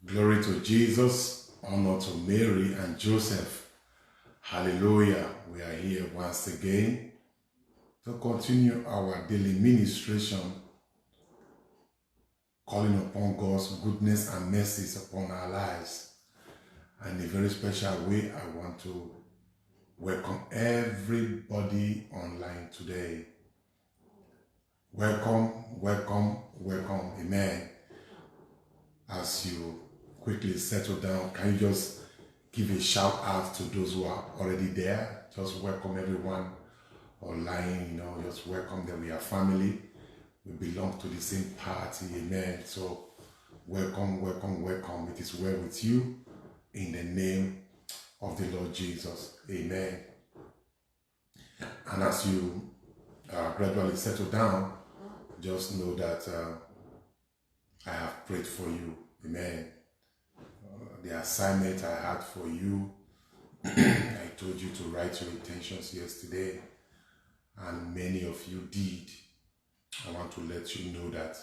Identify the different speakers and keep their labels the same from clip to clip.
Speaker 1: Glory to Jesus, honor to Mary and Joseph. Hallelujah. We are here once again to continue our daily ministration, calling upon God's goodness and mercies upon our lives. And in a very special way, I want to welcome everybody online today. Welcome, welcome, welcome. Amen. As you quickly settle down, can you just give a shout out to those who are already there? Just welcome everyone online, just welcome them. We are family. We belong to the same party. Amen. So welcome, welcome, welcome. It is well with you in the name of the Lord Jesus. Amen. And as you gradually settle down, just know that I have prayed for you. Amen. The assignment I had for you, I told you to write your intentions yesterday, and many of you did. I want to let you know that,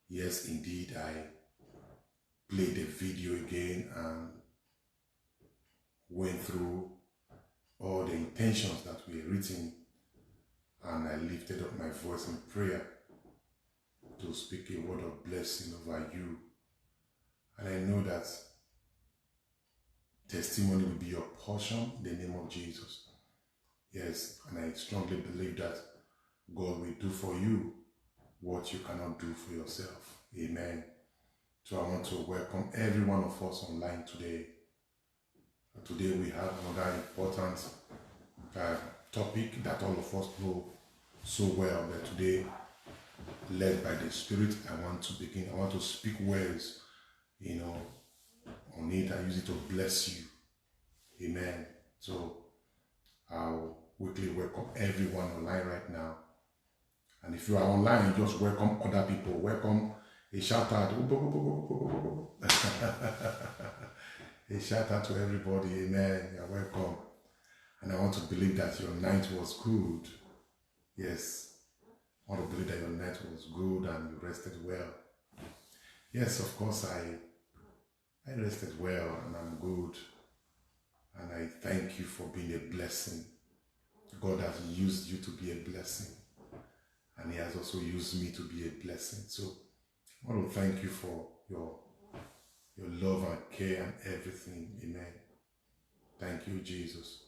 Speaker 1: yes, indeed, I played the video again and went through all the intentions that were written, and I lifted up my voice in prayer to speak a word of blessing over you. And I know that testimony will be your portion in the name of Jesus. Yes, and I strongly believe that God will do for you what you cannot do for yourself. Amen. So I want to welcome every one of us online today. Today we have another important topic that all of us know so well. But today, led by the Spirit, I want to speak words, on it. I use it to bless you. Amen. So I'll quickly welcome everyone online right now. And if you are online, just welcome other people. Welcome a shout out. A shout out to everybody. Amen. You're welcome. And I want to believe that your night was good. Yes. I want to believe that your night was good and you rested well. Yes, of course, I rested well and I'm good. And I thank you for being a blessing. God has used you to be a blessing. And He has also used me to be a blessing. So I want to thank you for your love and care and everything. Amen. Thank you, Jesus.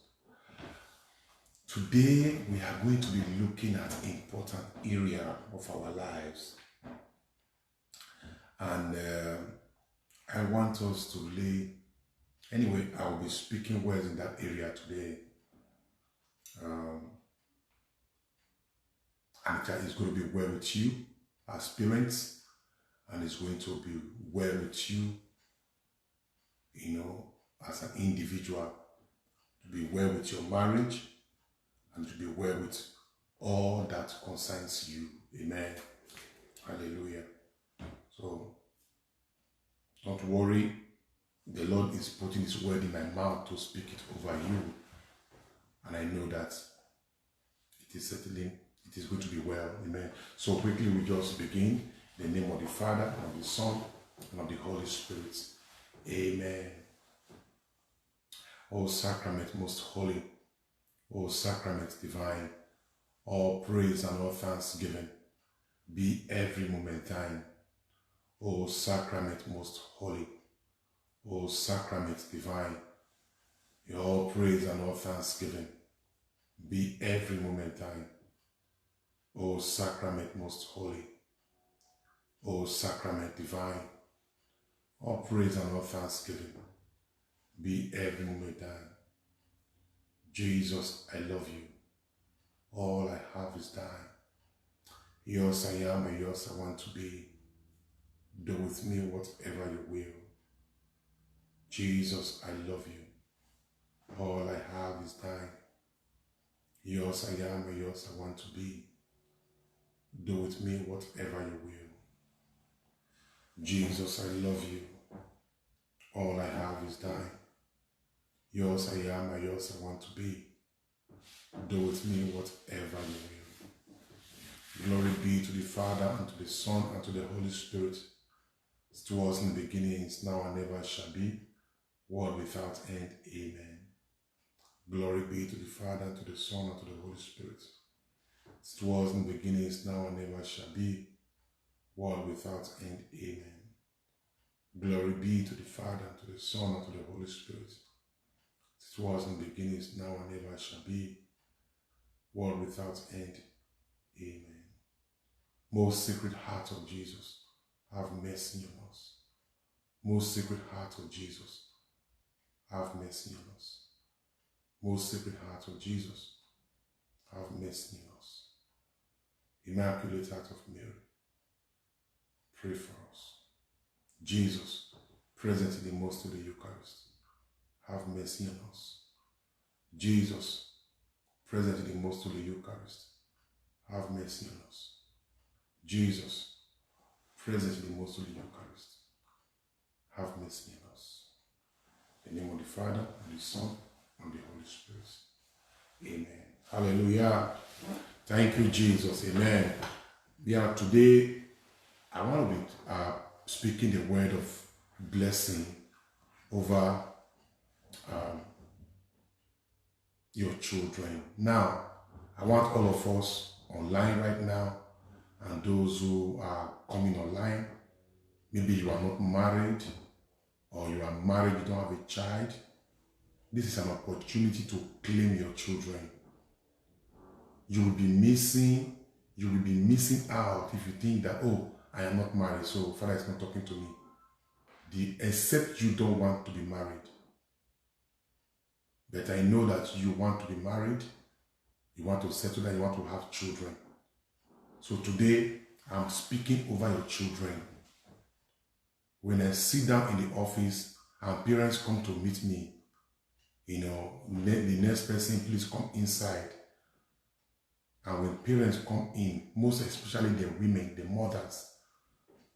Speaker 1: Today we are going to be looking at an important area of our lives. And I want us to I will be speaking words in that area today. And it's going to be well with you as parents, and it's going to be well with you, as an individual, to be well with your marriage, and to be well with all that concerns you. Amen. Hallelujah. So, don't worry. The Lord is putting His word in my mouth to speak it over you. And I know that it is going to be well. Amen. So quickly we just begin. In the name of the Father, and of the Son, and of the Holy Spirit. Amen. O sacrament most holy, O sacrament divine, all praise and all thanksgiving be every moment thine. O sacrament most holy, O sacrament divine, all praise and all thanksgiving be every moment thine. O sacrament most holy, O sacrament divine, all praise and all thanksgiving be every moment thine. Jesus, I love you. All I have is thine. Yours I am and yours I want to be. Do with me whatever you will. Jesus, I love you. All I have is thine. Yours I am and yours I want to be. Do with me whatever you will. Jesus, I love you. All I have is thine. Yours I am and yours I want to be. Do with me whatever you will. Glory be to the Father, and to the Son, and to the Holy Spirit, It was in the beginning, it's now and ever shall be, world without end. Amen. Glory be to the Father, to the Son, and to the Holy Spirit. It was in the beginning, it's now and ever shall be, world without end. Amen. Glory be to the Father, to the Son, and to the Holy Spirit. It was in the beginning, it's now and ever shall be, world without end. Amen. Most Sacred Heart of Jesus, have mercy on us. Most Sacred Heart of Jesus, have mercy on us. Most Sacred Heart of Jesus, have mercy on us. Immaculate Heart of Mary, pray for us. Jesus, present in the Most Holy Eucharist, have mercy on us. Jesus, present in the Most Holy Eucharist, have mercy on us. Jesus, present in the Most Holy Eucharist, have mercy on us. In the name of the Father, and the Son, and the Holy Spirit. Amen. Hallelujah. Thank you, Jesus. Amen. Yeah, today I want to be speaking the word of blessing over your children. Now, I want all of us online right now, and those who are coming online, maybe you are not married, or you are married, you don't have a child. This is an opportunity to claim your children. You will be missing out if you think that, oh, I am not married, so Father is not talking to me. Except you don't want to be married. But I know that you want to be married, you want to settle down, you want to have children. So today, I'm speaking over your children. When I sit down in the office and parents come to meet me, the next person, please come inside. And when parents come in, most especially the women, the mothers,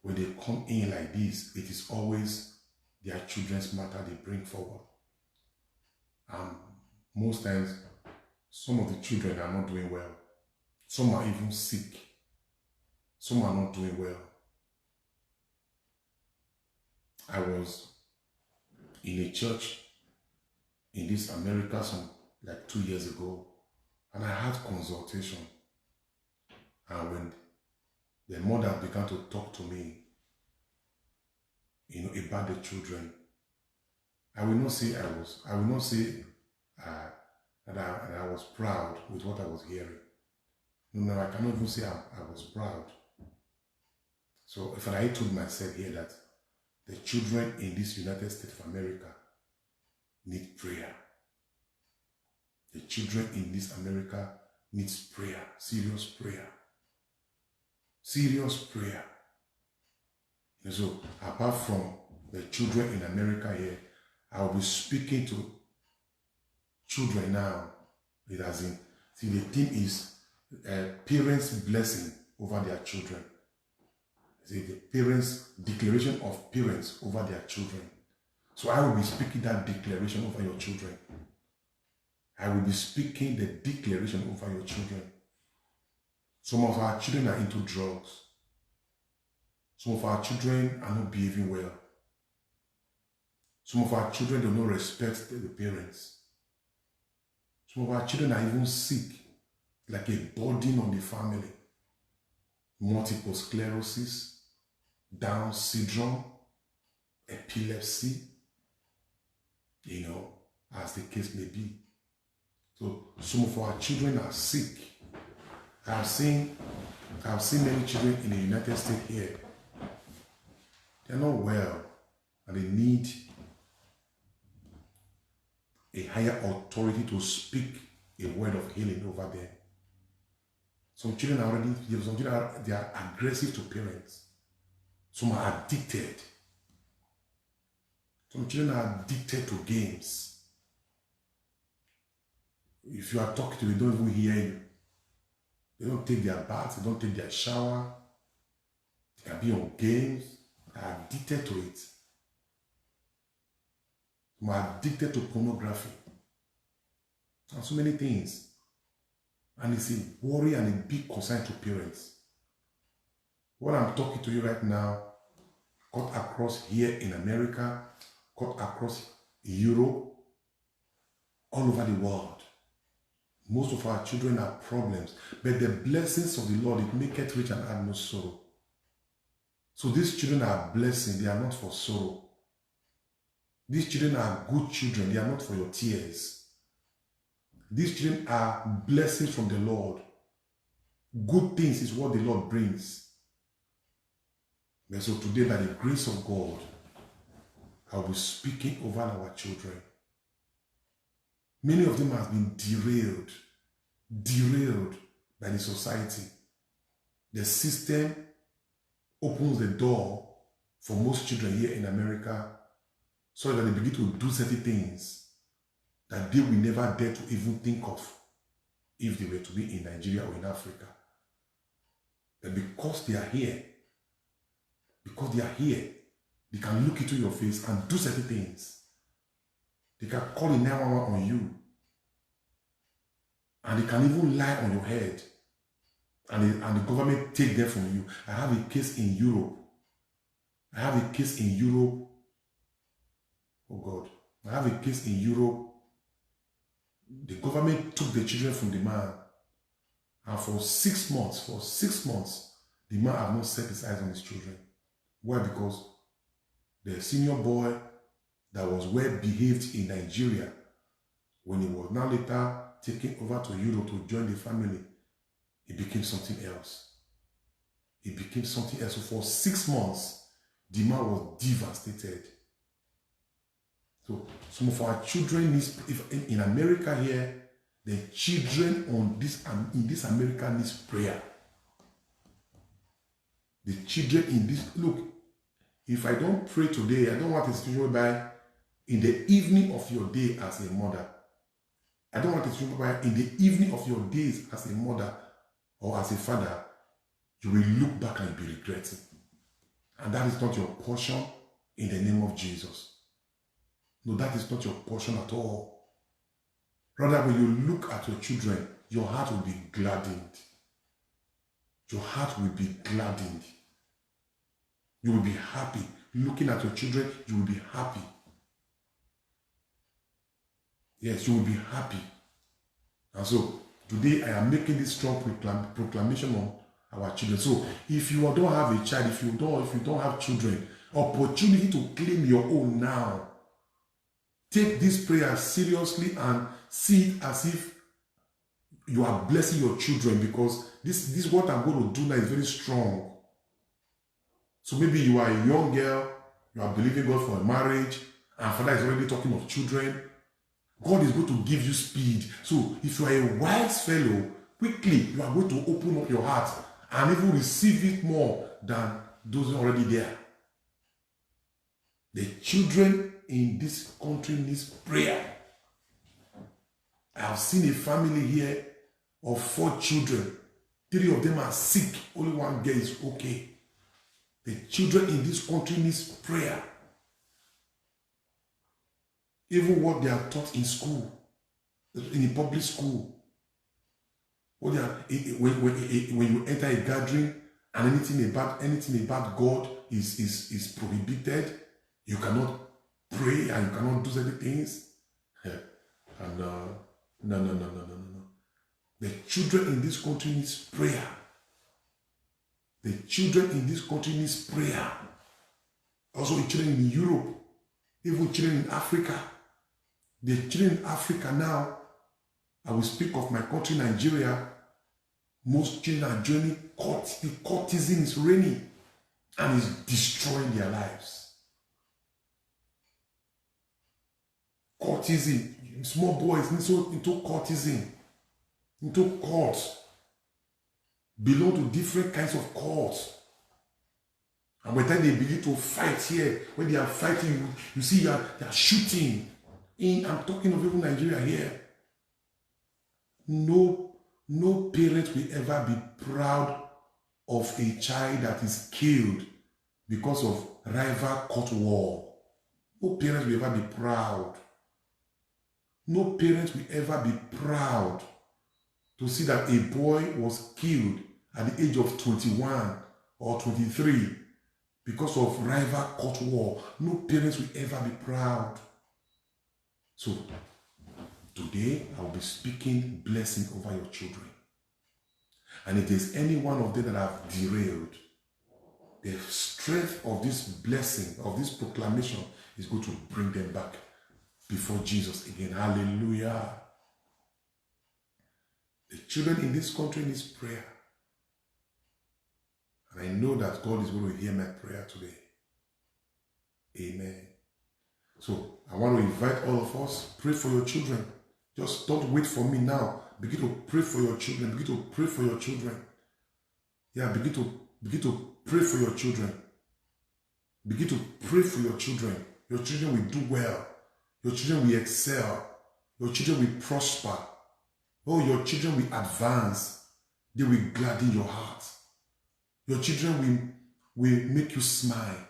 Speaker 1: when they come in like this, it is always their children's matter they bring forward. Most times, some of the children are not doing well. Some are even sick. Some are not doing well. I was in a church in this America like 2 years ago, and I had consultation. And when the mother began to talk to me, about the children, I will not say that I was proud with what I was hearing. No, I cannot even say I was proud. So if I told myself here that the children in this United States of America need prayer. The children in this America needs prayer, serious prayer. Serious prayer. So apart from the children in America here, I will be speaking to children now. It has in, see, the theme is parents' blessing over their children. See, the parents, declaration of parents over their children. So I will be speaking that declaration over your children. I will be speaking the declaration over your children. Some of our children are into drugs. Some of our children are not behaving well. Some of our children do not respect the parents. Some of our children are even sick, like a burden on the family. Multiple sclerosis, Down syndrome, epilepsy, as the case may be. So some of our children are sick. I've seen many children in the United States here. They're not well, and they need a higher authority to speak a word of healing over them. Some children they are aggressive to parents. Some are addicted. Some children are addicted to games. If you are talking to them, they don't even hear you. They don't take their bath, they don't take their shower. They can be on games. They are addicted to it. Some are addicted to pornography. And so many things. And it's a worry and a big concern to parents. What I'm talking to you right now cut across here in America, cut across Europe, all over the world. Most of our children have problems, but the blessings of the Lord, it maketh rich and add no sorrow. So these children are blessings, they are not for sorrow. These children are good children, they are not for your tears. These children are blessings from the Lord. Good things is what the Lord brings. And so today, by the grace of God, I will be speaking over our children. Many of them have been derailed by the society. The system opens the door for most children here in America so that they begin to do certain things that they will never dare to even think of if they were to be in Nigeria or in Africa. But because they are here, they can look into your face and do certain things. They can call a 911 on you. And they can even lie on your head. And the government take them from you. I have a case in Europe. Oh God. I have a case in Europe. The government took the children from the man. And for 6 months, the man have not set his eyes on his children. Why? Because the senior boy that was well behaved in Nigeria, when he was now later taken over to Europe to join the family, he became something else. So for 6 months, the man was devastated. So some of our children in America here, the children in this America needs prayer. The children in this, look, if I don't pray today, I don't want a situation whereby in the evening of your day as a mother, I don't want a situation whereby in the evening of your days as a mother or as a father, you will look back and be regretting. And that is not your portion in the name of Jesus. No, that is not your portion at all. Rather, when you look at your children, your heart will be gladdened. Your heart will be gladdened. You will be happy. Looking at your children, you will be happy. Yes, you will be happy. And so, today I am making this strong proclamation on our children. So, if you don't have a child, if you don't have children, opportunity to claim your own now. Take this prayer seriously and see it as if you are blessing your children, because this what I'm going to do now is very strong. So maybe you are a young girl, you are believing God for a marriage, and father is already talking of children. God is going to give you speed. So if you are a wise fellow, quickly you are going to open up your heart and even receive it more than those already there. The children in this country needs prayer. I have seen a family here of 4 children. 3 of them are sick. Only 1 girl is okay. The children in this country needs prayer. Even what they are taught in school, in a public school. When you enter a gathering and anything about God is prohibited, you cannot pray and you cannot do certain things. And no. The children in this country needs prayer. The children in this country needs prayer. Also the children in Europe, even children in Africa. The children in Africa now, I will speak of my country, Nigeria. Most children are joining court. The courtesan is reigning and is destroying their lives. Courtesan, small boys into courtesan, into courts, belong to different kinds of courts. And by the time they begin to fight here, when they are fighting, you see they are shooting. I'm talking of even Nigeria here. No parent will ever be proud of a child that is killed because of rival court war. No parent will ever be proud. No parent will ever be proud to see that a boy was killed at the age of 21 or 23 because of rival court war. No parents will ever be proud. So, today, I will be speaking blessing over your children. And if there's any one of them that have derailed, the strength of this blessing, of this proclamation, is going to bring them back before Jesus again. Hallelujah. The children in this country need prayer. And I know that God is going to hear my prayer today. Amen. So I want to invite all of us, pray for your children. Just don't wait for me now. Begin to pray for your children. Begin to pray for your children. Yeah, begin to pray for your children. Begin to pray for your children. Your children will do well. Your children will excel. Your children will prosper. Oh, your children will advance. They will gladden your heart. Your children will make you smile.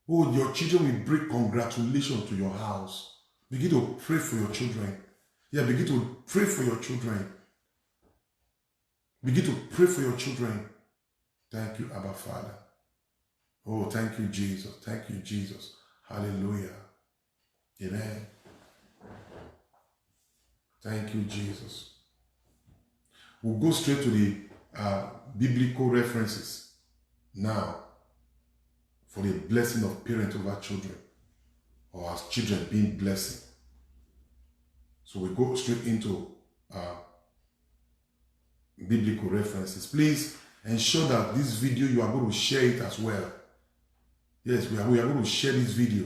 Speaker 1: Oh, your children will bring congratulations to your house. Begin to pray for your children. Yeah, begin to pray for your children. Begin to pray for your children. Thank you, Abba Father. Oh, thank you, Jesus. Thank you, Jesus. Hallelujah. Amen. Thank you, Jesus. We'll go straight to the biblical references now for the blessing of parents over children, or as children being blessed. So we go straight into biblical references. Please ensure that this video, you are going to share it as well. Yes, we are going to share this video.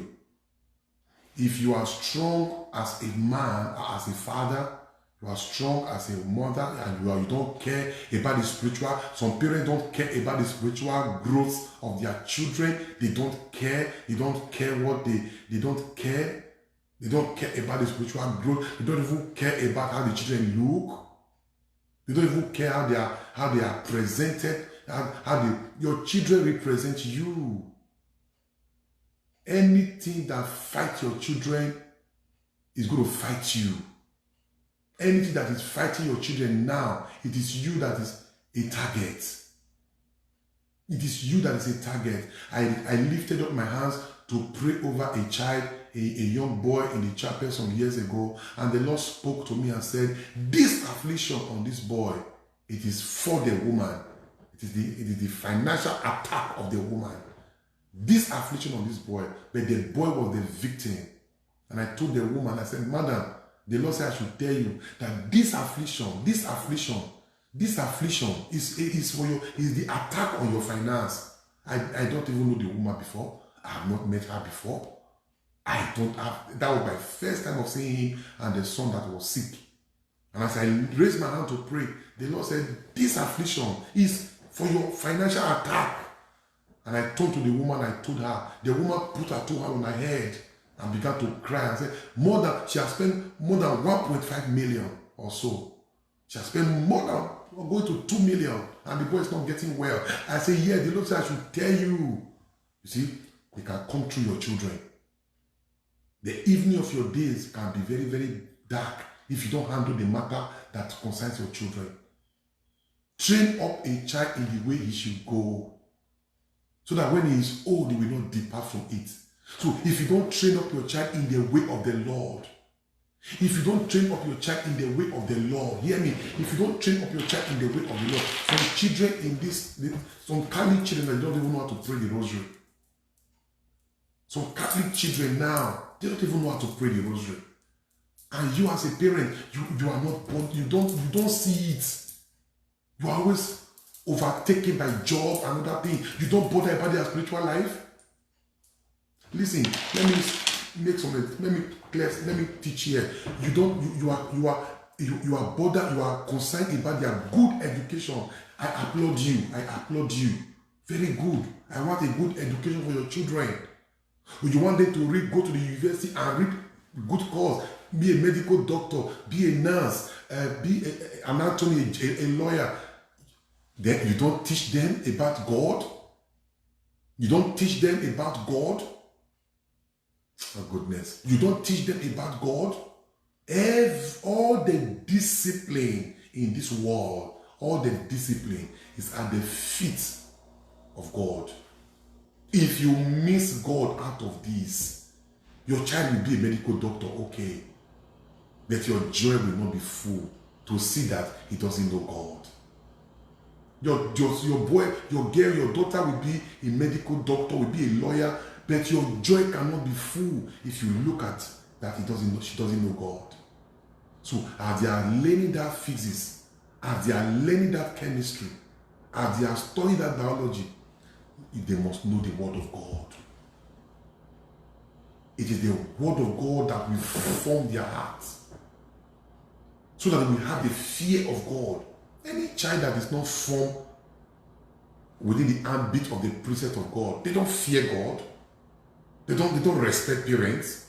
Speaker 1: If you are strong as a man, as a father, you are strong as a mother, and you don't care about the spiritual. Some parents don't care about the spiritual growth of their children. They don't care. They don't care what they don't care. They don't care about the spiritual growth. They don't even care about how the children look. They don't even care how they are presented. Your children represent you. Anything that fights your children is going to fight you. Anything that is fighting your children now, it is you that is a target. It is you that is a target. I lifted up my hands to pray over a child, a young boy in the chapel some years ago, and the Lord spoke to me and said, this affliction on this boy, it is for the woman. It is the financial attack of the woman. This affliction on this boy, but the boy was the victim. And I told the woman, I said, Madam, the Lord said I should tell you that this affliction is for you, is the attack on your finance. I don't even know the woman before. I have not met her before. That was my first time of seeing him and the son that was sick. And as I raised my hand to pray, the Lord said, this affliction is for your financial attack. And I turned to the woman, I told her, the woman put her 2 hands on her head and began to cry and said, she has spent more than 1.5 million or so. She has spent more than going to 2 million and the boy is not getting well. I said, yeah, the Lord said I should tell you. You see, it can come through your children. The evening of your days can be very, very dark if you don't handle the matter that concerns your children. Train up a child in the way he should go, so that when he is old, he will not depart from it. So if you don't train up your child in the way of the Lord, if you don't train up your child in the way of the Lord, hear me, if you don't train up your child in the way of the Lord, some children in this, some Catholic children that don't even know how to pray the rosary. Some Catholic children now, they don't even know how to pray the rosary. And you as a parent, you are not born, you don't see it. You are always overtaken by job and other things. You don't bother about their spiritual life. Listen, let me teach here. You are bothered, you are concerned about their good education. I applaud you. Very good. I want a good education for your children. You want them to go to the university and read good course, be a medical doctor, be a nurse, be an attorney, a lawyer. Then you don't teach them about God. You don't teach them about God. Oh goodness. You don't teach them about God. All the discipline in this world, all the discipline is at the feet of God. If you miss God out of this, your child will be a medical doctor, okay. But your joy will not be full to see that he doesn't know God. Your boy, your girl, your daughter will be a medical doctor, will be a lawyer, but your joy cannot be full if you look at that she doesn't know God. So as they are learning that physics, as they are learning that chemistry, as they are studying that biology, they must know the word of God. It is the word of God that will form their hearts, so that we have the fear of God. Any child that is not formed within the ambit of the precept of God, they don't fear God. They don't respect parents.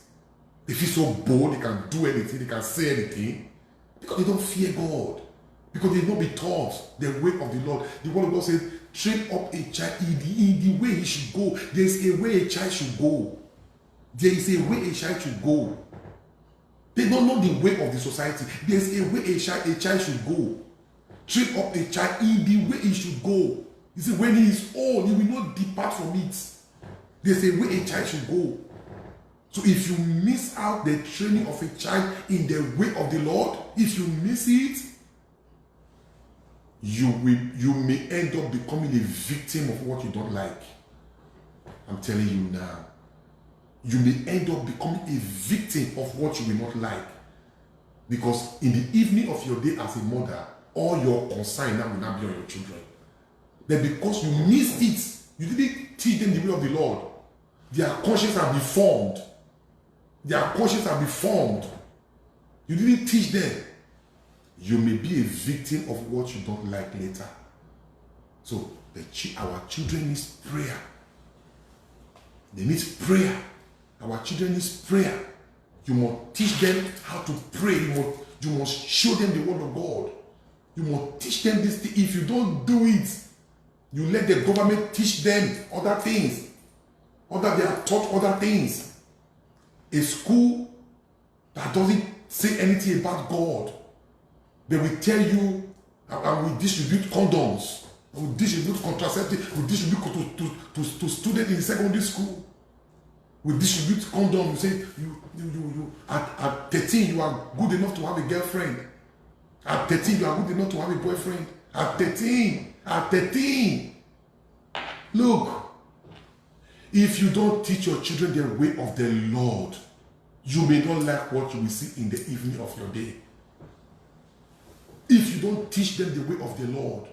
Speaker 1: They feel so bold, they can do anything, they can say anything, because they don't fear God. Because they will not be taught the way of the Lord. The word of God says, train up a child in the way he should go. There is a way a child should go. There is a way a child should go. They don't know the way of the society. There is a way a child should go. Train up a child in the way he should go. He said, when he is old, he will not depart from it. There's a way a child should go. So if you miss out the training of a child in the way of the Lord, if you miss it, you may end up becoming a victim of what you don't like. I'm telling you now. You may end up becoming a victim of what you will not like. Because in the evening of your day as a mother, all your concern now will not be on your children. But because you missed it, you didn't teach them the way of the Lord, their conscience are deformed. Their conscience are deformed. You didn't teach them. You may be a victim of what you don't like later. So our children need prayer. They need prayer. Our children need prayer. You must teach them how to pray. You must show them the word of God. You must teach them this thing. If you don't do it, you let the government teach them other things. They are taught other things. A school that doesn't say anything about God, they will tell you, and we distribute condoms, we distribute contraceptives, we distribute to students in secondary school. We distribute condoms. We say, you at 13, you are good enough to have a girlfriend. At 13, you are good enough to have a boyfriend. At 13. Look, if you don't teach your children the way of the Lord, you may not like what you will see in the evening of your day. If you don't teach them the way of the Lord,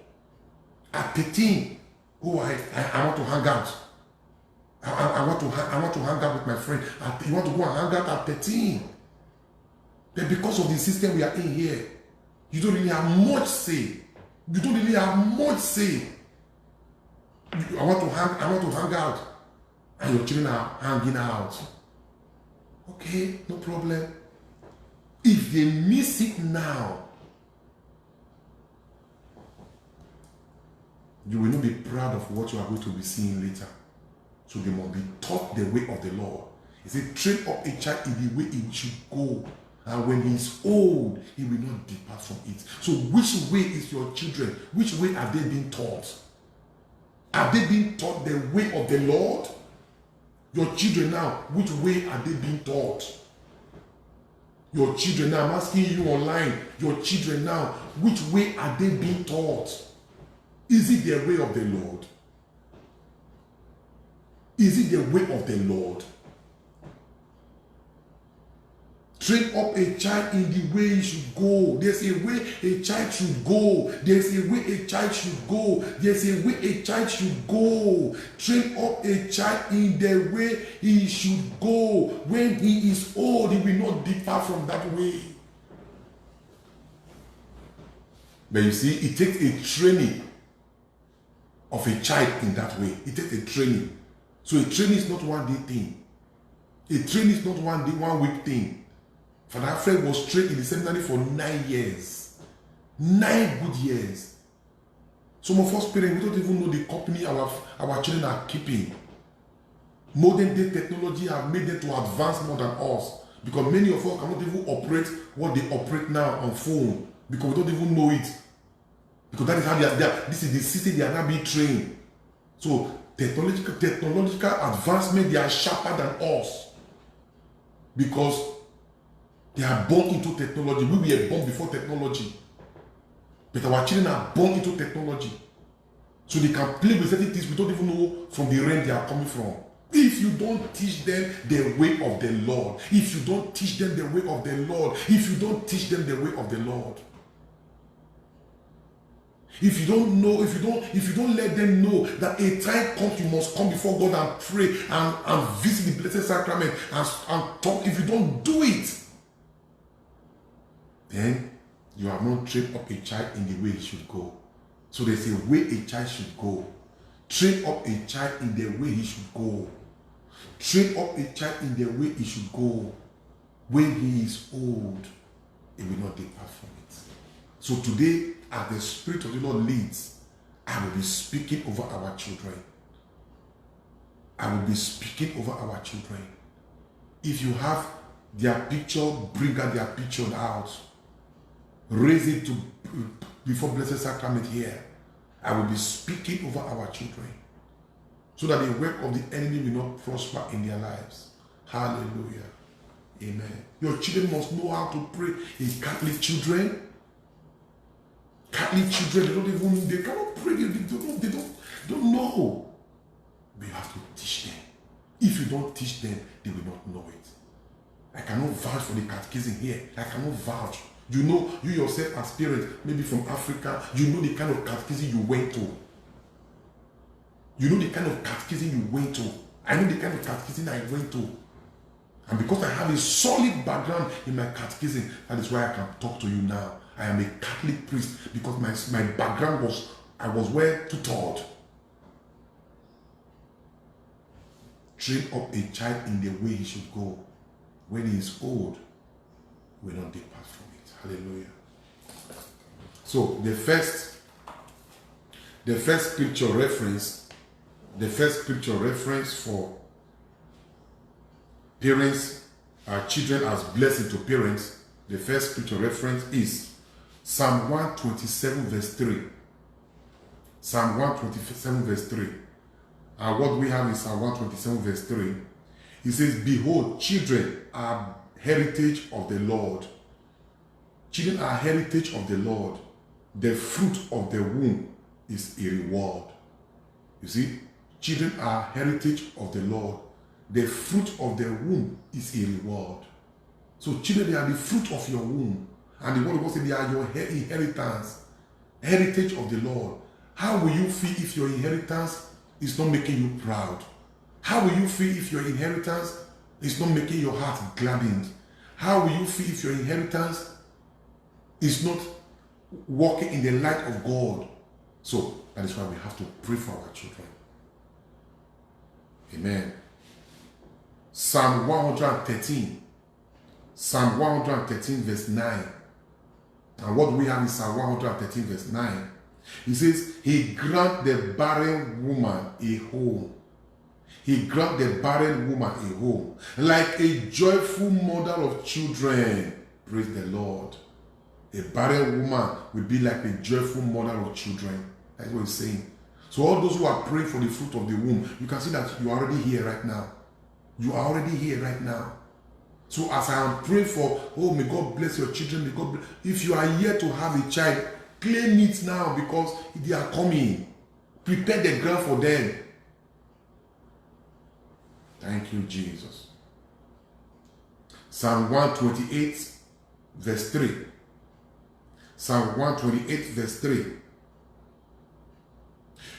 Speaker 1: at 13, I want to hang out. I want to hang out with my friend. You want to go and hang out at 13. Then because of the system we are in here, you don't really have much say. You don't really have much say. I want to hang out. And your children are hanging out. Okay, no problem. If they miss it now, you will not be proud of what you are going to be seeing later. So they must be taught the way of the Lord. He said, train up a child in the way he should go. And when he is old, he will not depart from it. So which way is your children? Which way are they being taught? Are they being taught the way of the Lord? Your children now, which way are they being taught? Your children now, I'm asking you online, your children now, which way are they being taught? Is it the way of the Lord? Is it the way of the Lord? Train up a child in the way he should go. There's a way a child should go. There's a way a child should go. There's a way a child should go. Train up a child in the way he should go. When he is old, he will not depart from that way. But you see, it takes a training of a child in that way. It takes a training. So a training is not one day thing. A training is not 1 week thing. Father Alfred was trained in the seminary for 9 years. 9 good years. Some of us parents, we don't even know the company our children are keeping. Modern day technology have made them to advance more than us. Because many of us cannot even operate what they operate now on phone. Because we don't even know it. Because that is how this is the system they are now being trained. So technological advancement, they are sharper than us. Because they are born into technology. We were born before technology. But our children are born into technology. So they can play with certain things we don't even know from the realm they are coming from. If you don't teach them the way of the Lord, if you don't teach them the way of the Lord, if you don't teach them the way of the Lord, if you don't know, if you don't let them know that a time comes, you must come before God and pray and visit the blessed sacrament and talk. If you don't do it, then you have not trained up a child in the way he should go. So there's a way a child should go. Train up a child in the way he should go. Train up a child in the way he should go. When he is old, he will not depart from it. So today, as the Spirit of the Lord leads, I will be speaking over our children. I will be speaking over our children. If you have their picture, bring out their picture out. Raise it to before Blessed Sacrament here. I will be speaking over our children, so that the work of the enemy will not prosper in their lives. Hallelujah. Amen. Your children must know how to pray. In Catholic children, they cannot pray. They don't know. But you have to teach them. If you don't teach them, they will not know it. I cannot vouch for the catechism here. I cannot vouch. You know, you yourself as parents, maybe from Africa, you know the kind of catechism you went to. You know the kind of catechism you went to. I know the kind of catechism I went to. And because I have a solid background in my catechism, that is why I can talk to you now. I am a Catholic priest because my background was, I was well tutored. Train up a child in the way he should go. When he is old, he will not depart from it. Hallelujah. So the first scripture reference for parents, children as blessing to parents, the first scripture reference is Psalm 127 verse 3. Psalm 127 verse 3. What we have is Psalm 127 verse 3. It says, behold, children are heritage of the Lord. Children are heritage of the Lord. The fruit of the womb is a reward. You see, children are heritage of the Lord. The fruit of the womb is a reward. So children, they are the fruit of your womb. And the word of God says they are your inheritance. Heritage of the Lord. How will you feel if your inheritance is not making you proud? How will you feel if your inheritance is not making your heart gladdened? How will you feel if your inheritance is not walking in the light of God? So that is why we have to pray for our children. Amen. Psalm 113. Psalm 113 verse 9. And what we have is Psalm 113 verse 9. He says, he grant the barren woman a home. He grant the barren woman a home, like a joyful mother of children. Praise the Lord. A barren woman will be like a joyful mother of children. That's what he's saying. So all those who are praying for the fruit of the womb, you can see that you are already here right now. You are already here right now. So as I am praying for, oh, may God bless your children. May God bless. If you are here to have a child, claim it now because they are coming. Prepare the ground for them. Thank you, Jesus. Psalm 128 verse 3. Psalm 128 verse 3.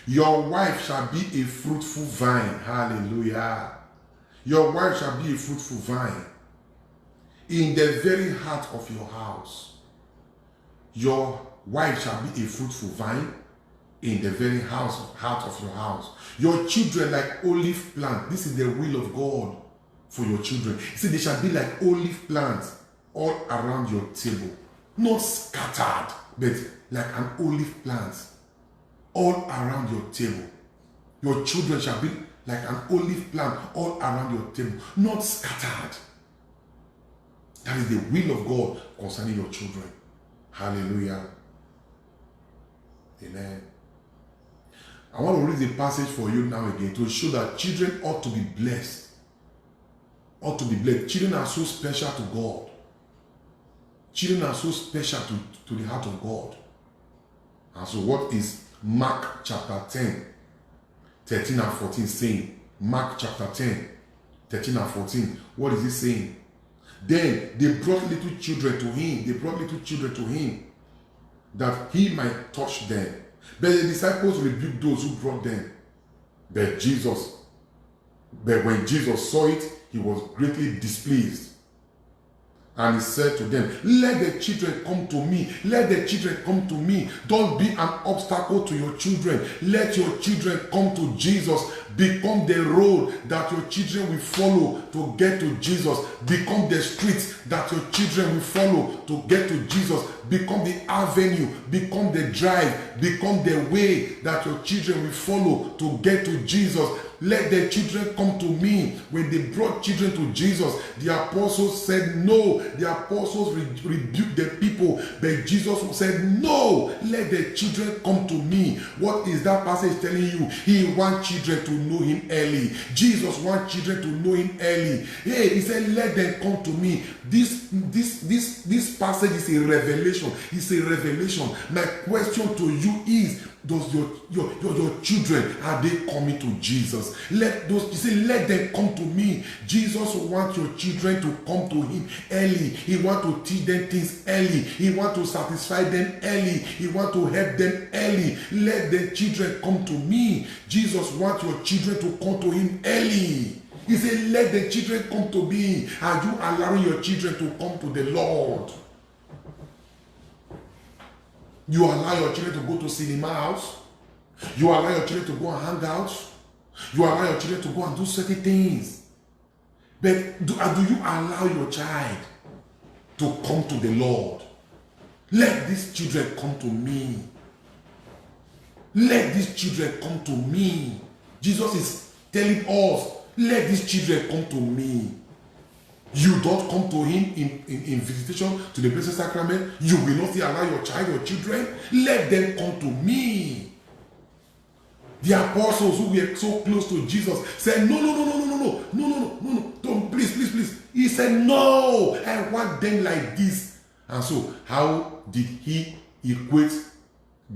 Speaker 1: Your wife shall be a fruitful vine. Hallelujah. Your wife shall be a fruitful vine in the very heart of your house. Your wife shall be a fruitful vine in the very heart of your house. Your children like olive plant. This is the will of God for your children. He said they shall be like olive plants all around your table. Not scattered, but like an olive plant all around your table. Your children shall be like an olive plant all around your table, not scattered. That is the will of God concerning your children. Hallelujah. Amen. I want to read the passage for you now again to show that children ought to be blessed. Ought to be blessed. Children are so special to God. Children are so special to the heart of God. And so what is Mark chapter 10, 13 and 14 saying? Mark chapter 10, 13 and 14. What is it saying? Then they brought little children to him. They brought little children to him that he might touch them. But the disciples rebuked those who brought them. But when Jesus saw it, he was greatly displeased. And he said to them, let the children come to me. Let the children come to me. Don't be an obstacle to your children. Let your children come to Jesus. Become the road that your children will follow to get to Jesus. Become the streets that your children will follow to get to Jesus. Become the avenue. Become the drive. Become the way that your children will follow to get to Jesus. Let the children come to me. When they brought children to Jesus, the apostles said no. The apostles rebuked the people, but Jesus said no. Let the children come to me. What is that passage telling you? He wants children to know him early. Jesus wants children to know him early. Hey, he said, let them come to me. This passage is a revelation. It's a revelation. My question to you is, does your children, are they coming to Jesus? He said, let them come to me. Jesus wants your children to come to him early. He wants to teach them things early. He wants to satisfy them early. He wants to help them early. Let the children come to me. Jesus wants your children to come to him early. He said, let the children come to me. Are you allowing your children to come to the Lord? You allow your children to go to cinema house. You allow your children to go and hang out. You allow your children to go and do certain things. But do you allow your child to come to the Lord? Let these children come to me. Let these children come to me. Jesus is telling us, let these children come to me. You don't come to him in visitation to the Blessed Sacrament. You will not allow your child, your children. Let them come to me. The apostles who were so close to Jesus said, no, don't, please. He said, no, I want them like this. And so, how did he equate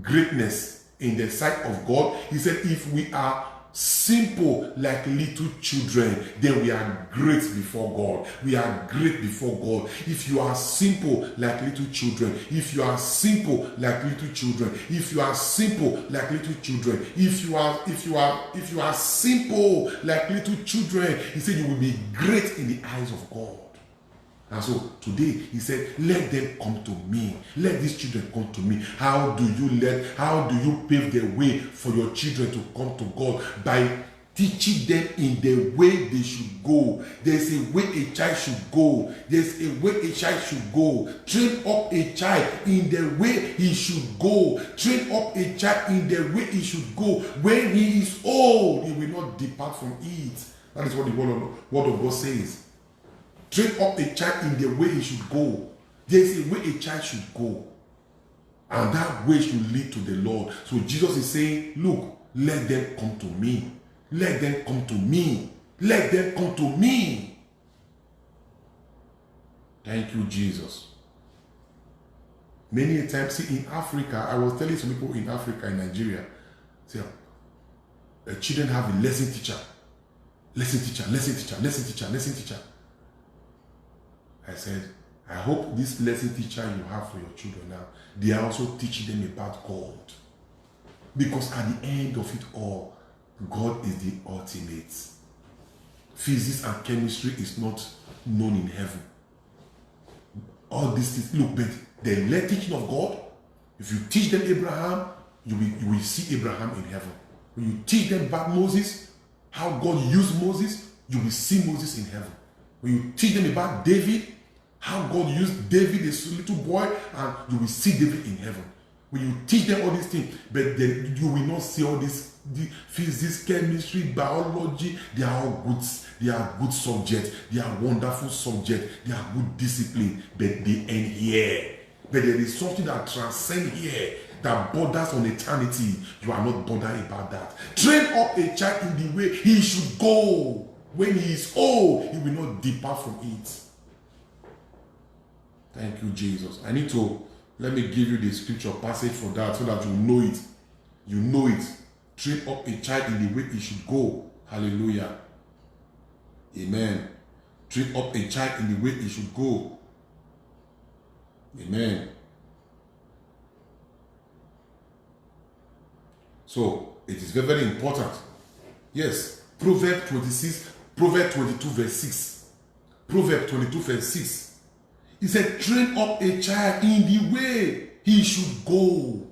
Speaker 1: greatness in the sight of God? He said, if we are simple like little children, then we are great before God. We are great before God. If you are simple like little children, if you are simple like little children, if you are simple like little children, if you are simple like little children, he said you will be great in the eyes of God. And so today he said, let them come to me. Let these children come to me. How do you pave the way for your children to come to God? By teaching them in the way they should go. There's a way a child should go. There's a way a child should go. Train up a child in the way he should go. Train up a child in the way he should go. When he is old, he will not depart from it. That is what the word of God says. Train up a child in the way he should go. There is a way a child should go. And that way should lead to the Lord. So Jesus is saying, look, let them come to me. Let them come to me. Let them come to me. Thank you, Jesus. Many times, see, in Africa, I was telling some people in Africa, in Nigeria, see, children have a lesson teacher. Lesson teacher. I said, I hope this lesson teacher you have for your children now, they are also teaching them about God. Because at the end of it all, God is the ultimate. Physics and chemistry is not known in heaven. All these things, look, but the teaching of God, if you teach them Abraham, you will see Abraham in heaven. When you teach them about Moses, how God used Moses, you will see Moses in heaven. When you teach them about David, how God used David, a little boy, and you will see David in heaven. When you teach them all these things, but then you will not see all this physics, chemistry, biology. They are all good. They are good subjects. They are wonderful subjects. They are good discipline, but they end here. But there is something that transcends here. that borders on eternity, you are not bothered about that. Train up a child in the way he should go. When he is old, he will not depart from it. Thank you, Jesus. Let me give you the scripture passage for that so that you know it. You know it. Train up a child in the way he should go. Hallelujah. Amen. Train up a child in the way he should go. Amen. So, it is very, very important. Yes. Proverbs 22 verse 6. Proverbs 22 verse 6. He said, train up a child in the way he should go.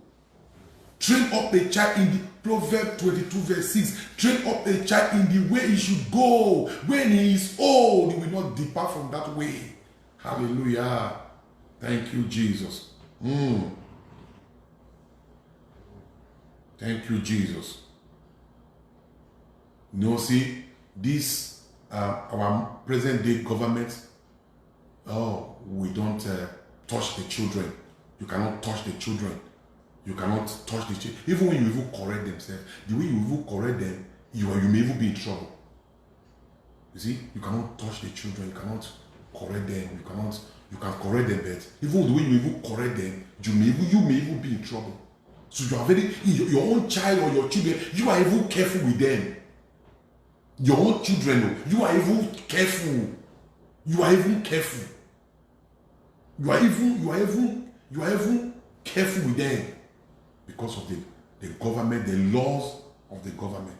Speaker 1: Train up a child in the Proverbs 22 verse 6. Train up a child in the way he should go. When he is old, he will not depart from that way. Hallelujah. Thank you, Jesus. Thank you, Jesus. You see, this, our present day government, we don't touch the children. You cannot touch the children. You cannot touch the children. Even when you even correct themselves, the way you even correct them, you may even be in trouble. You see, you cannot touch the children. You cannot correct them. You can correct them, but even the way you even correct them, you may even be in trouble. So you are your own child or your children, you are even careful with them. Your own children, you are even careful. You are even careful. You are even careful with them because of the government, the laws of the government.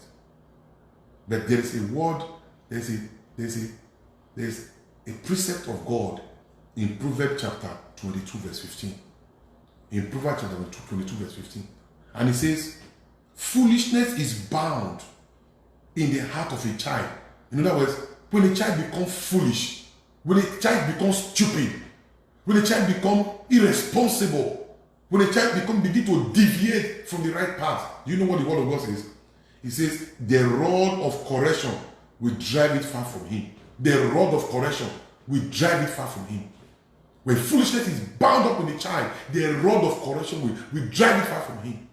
Speaker 1: But there is a word, there's a precept of God in Proverbs chapter 22 verse 15. In Proverbs chapter 22 verse 15. And it says, foolishness is bound in the heart of a child. In other words, when a child becomes foolish, when a child becomes stupid, when a child becomes irresponsible, when a child begin to deviate from the right path, you know what the word of God says? It says, the rod of correction will drive it far from him. The rod of correction will drive it far from him. When foolishness is bound up in the child, the rod of correction will drive it far from him.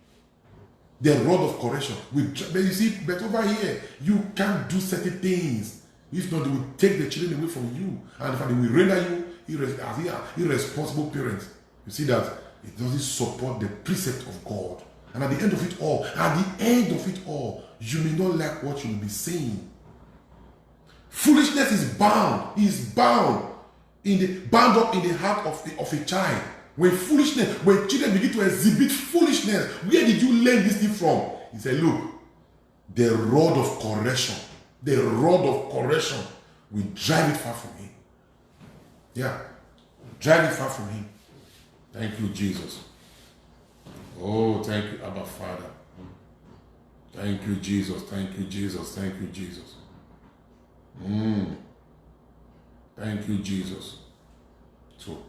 Speaker 1: The rod of correction will but you see, but over here, you can't do certain things. If not, they will take the children away from you. And in fact, they will render you as irresponsible parents. You see that it doesn't support the precept of God. And at the end of it all, you may not like what you will be saying. Foolishness is bound up in the heart of a child. When children begin to exhibit foolishness, where did you learn this thing from? He said, look, the rod of correction will drive it far from him. Yeah, drive it far from him. Thank you, Jesus. Oh, thank you, Abba Father. Thank you, Jesus. Thank you, Jesus. Thank you, Jesus. Thank you, Jesus. So,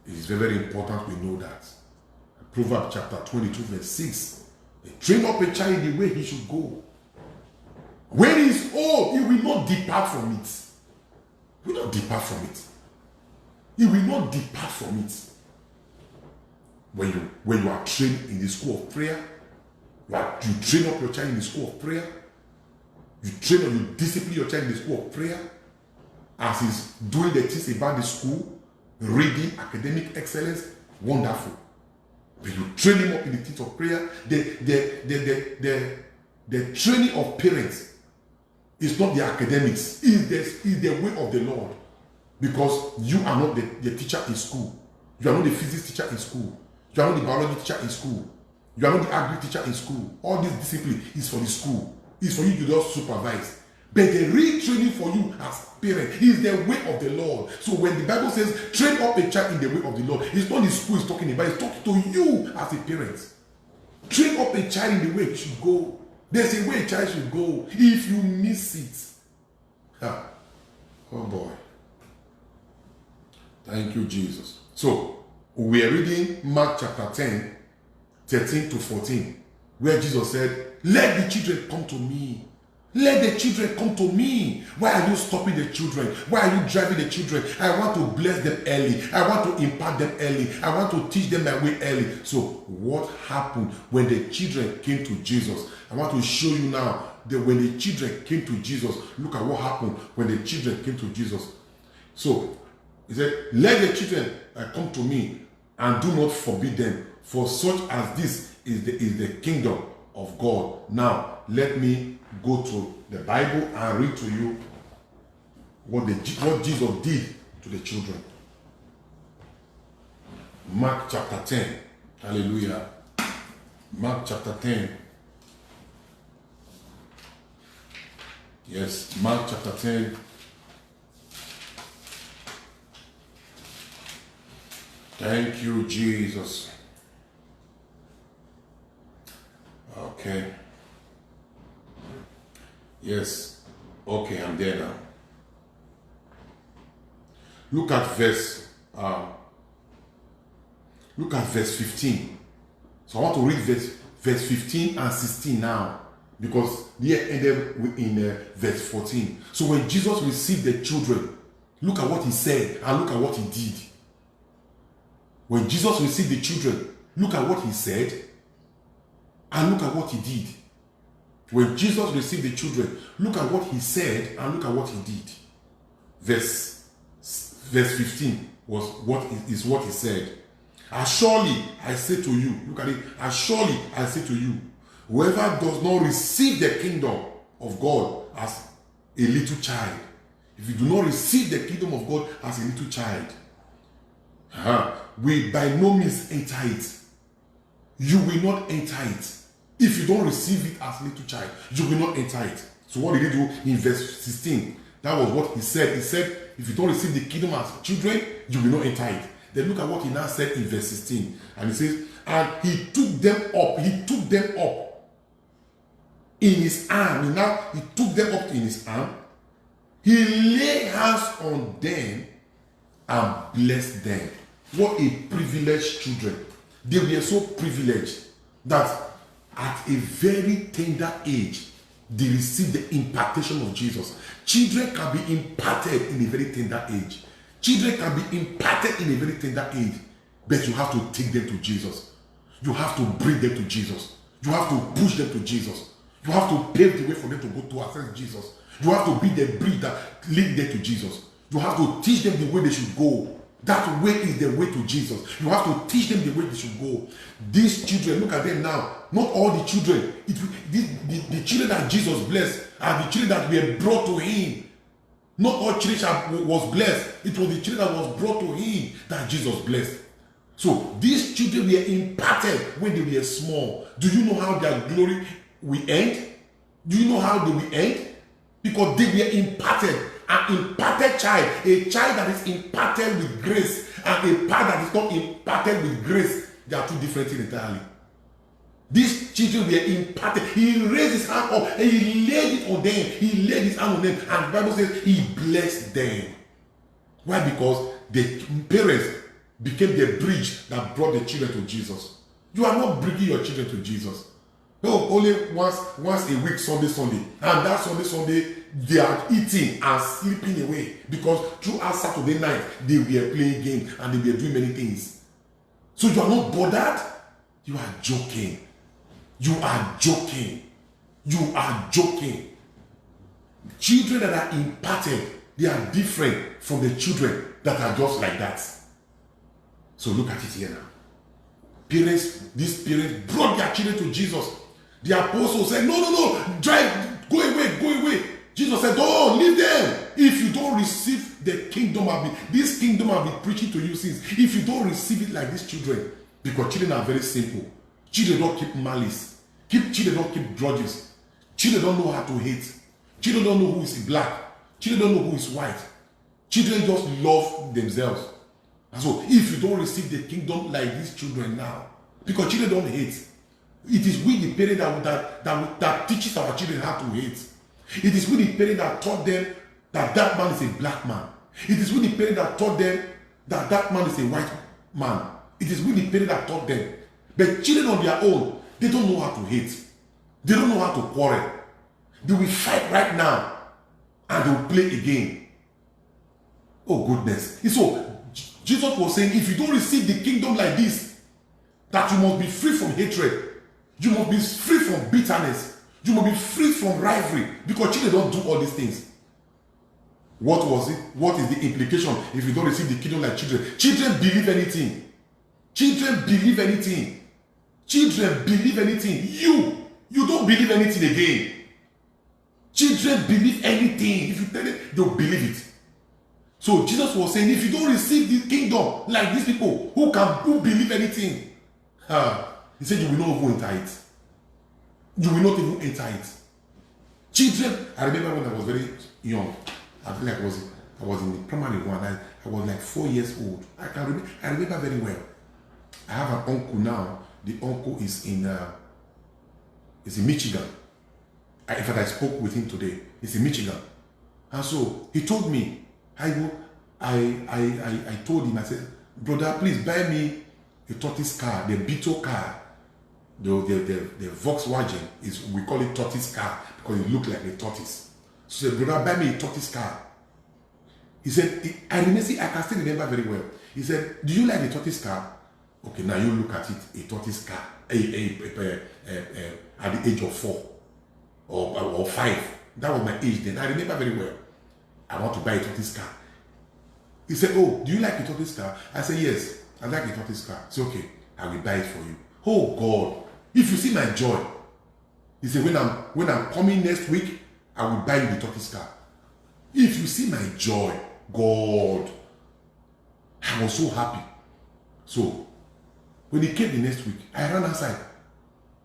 Speaker 1: it is very, very important we know that. Proverbs chapter 22 verse 6. Train up a child in the way he should go. When he is old, he will not depart from it. He will not depart from it. He will not depart from it. When you are trained in the school of prayer, you train up your child in the school of prayer. You discipline your child in the school of prayer. As he's doing the things about the school, reading, academic excellence, wonderful. When you train him up in the things of prayer, the training of parents is not the academics, is the way of the Lord. Because you are not the teacher in school. You are not the physics teacher in school. You are not the biology teacher in school. You are not the agri teacher in school. All this discipline is for the school. It's for you to just supervise. But the real training for you as parent is the way of the Lord. So when the Bible says, train up a child in the way of the Lord, it's not the school is talking about, it's talking to you as a parent. Train up a child in the way it should go. There's a way a child should go. If you miss it, oh boy. Thank you, Jesus. So, we are reading Mark chapter 10, 13 to 14, where Jesus said, let the children come to me. Let the children come to me. Why are you stopping the children? Why are you driving the children? I want to bless them early. I want to impart them early. I want to teach them my way early. So what happened when the children came to Jesus? I want to show you now that when the children came to Jesus, look at what happened when the children came to Jesus. So he said, let the children come to me and do not forbid them, for such as this is the kingdom of God. Now, let me go to the Bible and read to you what Jesus did to the children. Mark chapter 10. Hallelujah. Mark chapter 10. Yes, Mark chapter 10. Thank you, Jesus. Okay. Yes. Okay, I'm there now. Look at verse 15. So I want to read verse 15 and 16 now, because here ended in verse 14. So when Jesus received the children, look at what he said and look at what he did. When Jesus received the children, look at what he said and look at what he did. When Jesus received the children, look at what he said and look at what he did. Verse 15 was what he said. As surely I say to you, look at it, as surely I say to you, whoever does not receive the kingdom of God as a little child, if you do not receive the kingdom of God as a little child, will by no means enter it. You will not enter it. If you don't receive it as a little child, you will not enter it. So what did he do in verse 16? That was what he said. He said, if you don't receive the kingdom as children, you will not enter it. Then look at what he now said in verse 16. And he says, and he took them up. He took them up in his arm. He took them up in his arm. He laid hands on them and blessed them. What a privileged children. They were so privileged that at a very tender age, they received the impartation of Jesus. Children can be imparted in a very tender age. Children can be imparted in a very tender age, but you have to take them to Jesus. You have to bring them to Jesus. You have to push them to Jesus. You have to pave the way for them to go to access Jesus. You have to be the bridge that leads them to Jesus. You have to teach them the way they should go. That way is the way to Jesus. You have to teach them the way they should go. These children, look at them now. Not all the children. The children that Jesus blessed are the children that were brought to him. Not all children was blessed. It was the children that was brought to him that Jesus blessed. So these children were imparted when they were small. Do you know how their glory will end? Do you know how they will end? Because they were imparted. An imparted child, a child that is imparted with grace, and a child that is not imparted with grace, they are two different things entirely. These children were imparted. He raised his hand up and he laid it on them. He laid his hand on them, and the Bible says he blessed them. Why? Because the parents became the bridge that brought the children to Jesus. You are not bringing your children to Jesus. No, only once a week, Sunday, and that Sunday, they are eating and sleeping away, because throughout Saturday night they were playing games and they were doing many things. So you are not bothered. You are joking. You are joking. You are joking. Children that are imparted, they are different from the children that are just like that. So look at it here now. These parents brought their children to Jesus. The apostles said, no, drive, go away. Jesus said, don't leave them. If you don't receive the kingdom, this kingdom I've been preaching to you since. If you don't receive it like these children, because children are very simple. Children don't keep malice. Children don't keep grudges. Children don't know how to hate. Children don't know who is black. Children don't know who is white. Children just love themselves. And so if you don't receive the kingdom like these children now, because children don't hate. It is we the parent that teaches our children how to hate. It is we the parent that taught them that man is a black man. It is we the parent that taught them that man is a white man. It is we the parent that taught them. But children on their own, they don't know how to hate. They don't know how to quarrel. They will fight right now and they will play again. Oh goodness. And so Jesus was saying, if you don't receive the kingdom like this, that you must be free from hatred. You must be free from bitterness. You must be free from rivalry. Because children don't do all these things. What was it? What is the implication if you don't receive the kingdom like children? Children believe anything. Children believe anything. Children believe anything. You don't believe anything again. Children believe anything. If you tell them, they'll believe it. So Jesus was saying, if you don't receive the kingdom like these people who believe anything, he said you will not even enter it. You will not even enter it. Children, I remember when I was very young, I feel like I was in the primary one. I was like 4 years old. I remember very well. I have an uncle now. The uncle is in Michigan. In fact, I spoke with him today. He's in Michigan. And so he told me, I told him, I said, brother, please buy me a tortoise car, the Beetle car. The Volkswagen we call it tortoise car because it looked like a tortoise. So he said, brother, buy me a tortoise car. He said, I can still remember very well. He said, do you like the tortoise car? Okay, now you look at it, a tortoise car, at the age of 4 or 5. That was my age then. I remember very well. I want to buy a tortoise car. He said, oh, do you like a tortoise car? I said, yes, I like a tortoise car. He said, okay, I will buy it for you. Oh God, if you see my joy. He said, when I'm coming next week, I will buy you the tortoise car. If you see my joy, God, I was so happy. So, when he came the next week, I ran outside.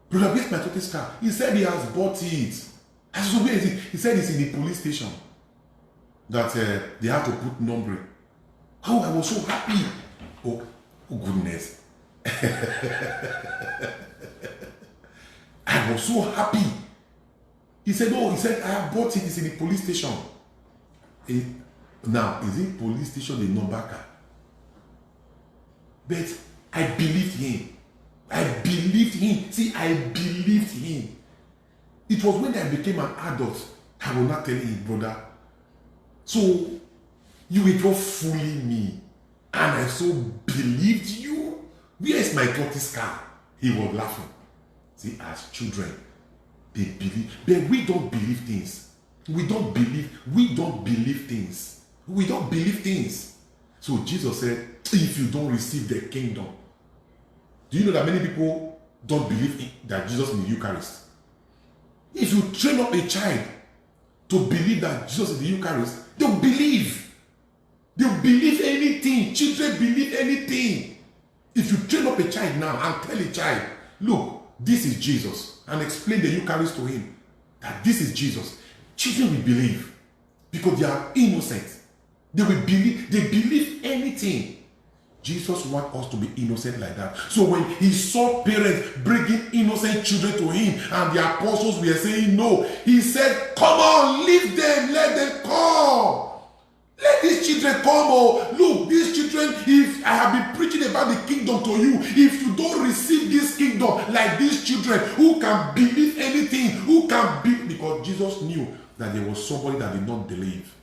Speaker 1: Brother, where's my tortoise car? He said he has bought it. I said, so where is it? He said it's in the police station. That they have to put numbering. Oh, I was so happy. Oh goodness. I was so happy. He said, I have bought it. It's in the police station. Now, is it police station the number car? But I believed him. I believed him. See, I believed him. It was when I became an adult, I will not tell him, brother. So, you were just fooling me. And I so believed you. Where is my tortoise car? He was laughing. See, as children, they believe. But we don't believe things. We don't believe things. We don't believe things. So Jesus said, if you don't receive the kingdom. Do you know that many people don't believe that Jesus is the Eucharist? If you train up a child to believe that Jesus is the Eucharist, they'll believe. They'll believe anything. Children believe anything. If you train up a child now and tell a child, look, this is Jesus, and explain the Eucharist to him, that this is Jesus, children will believe because they are innocent. They will believe. They believe anything. Jesus wants us to be innocent like that. So when he saw parents bringing innocent children to him and the apostles were saying no, he said, come on, leave them, let them come. Let these children come. Oh, look, these children, if I have been preaching about the kingdom to you, if you don't receive this kingdom like these children who can believe anything, who can be, because Jesus knew that there was somebody that did not believe.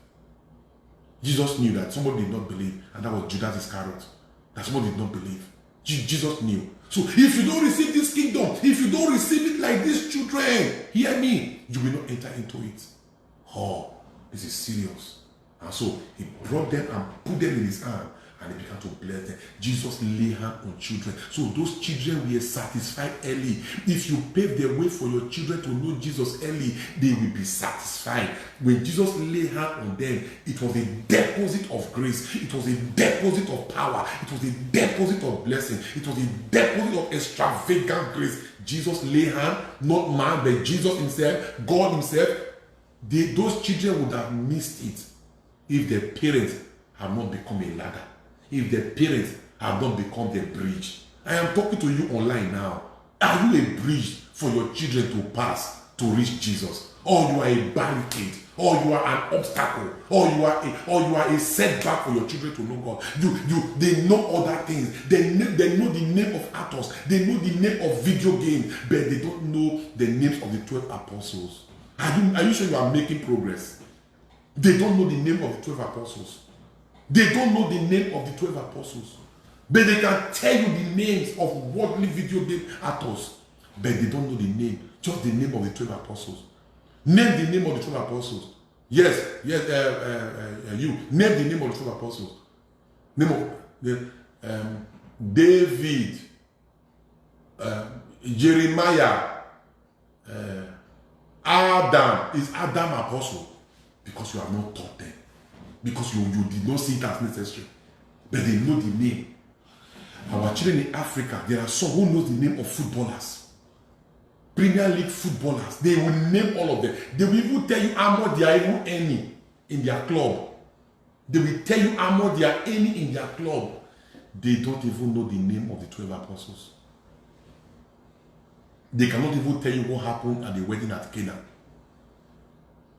Speaker 1: Jesus knew that somebody did not believe, and that was Judas Iscariot. That somebody did not believe. Jesus knew. So if you don't receive this kingdom, if you don't receive it like these children, hear me, you will not enter into it. Oh, this is serious. And so he brought them and put them in his hand, and he began to bless them. Jesus lay hand on children. So those children were satisfied early. If you pave the way for your children to know Jesus early, they will be satisfied. When Jesus lay hand on them, it was a deposit of grace. It was a deposit of power. It was a deposit of blessing. It was a deposit of extravagant grace. Jesus lay hand, not man, but Jesus himself, God himself. Those children would have missed it if their parents have not become a ladder. If their parents have not become the bridge. I am talking to you online now. Are you a bridge for your children to pass to reach Jesus? Or you are a barricade, or you are an obstacle, or you are a setback for your children to know God. They know other things. They know the name of actors. They know the name of video games, but they don't know the names of the 12 apostles. Are you sure you are making progress? They don't know the name of the 12 apostles. They don't know the name of the 12 apostles. But they can tell you the names of worldly video game actors. But they don't know the name. Just the name of the 12 apostles. Name the name of the 12 apostles. Yes, you. Name the name of the 12 apostles. Name of David, Jeremiah, Adam. Is Adam apostle? Because you have not taught them. Because you did not see it as necessary. But they know the name. Our children in Africa, there are some who know the name of footballers. Premier League footballers. They will name all of them. They will even tell you how much they are even earning in their club. They will tell you how much they are earning in their club. They don't even know the name of the 12 apostles. They cannot even tell you what happened at the wedding at Cana.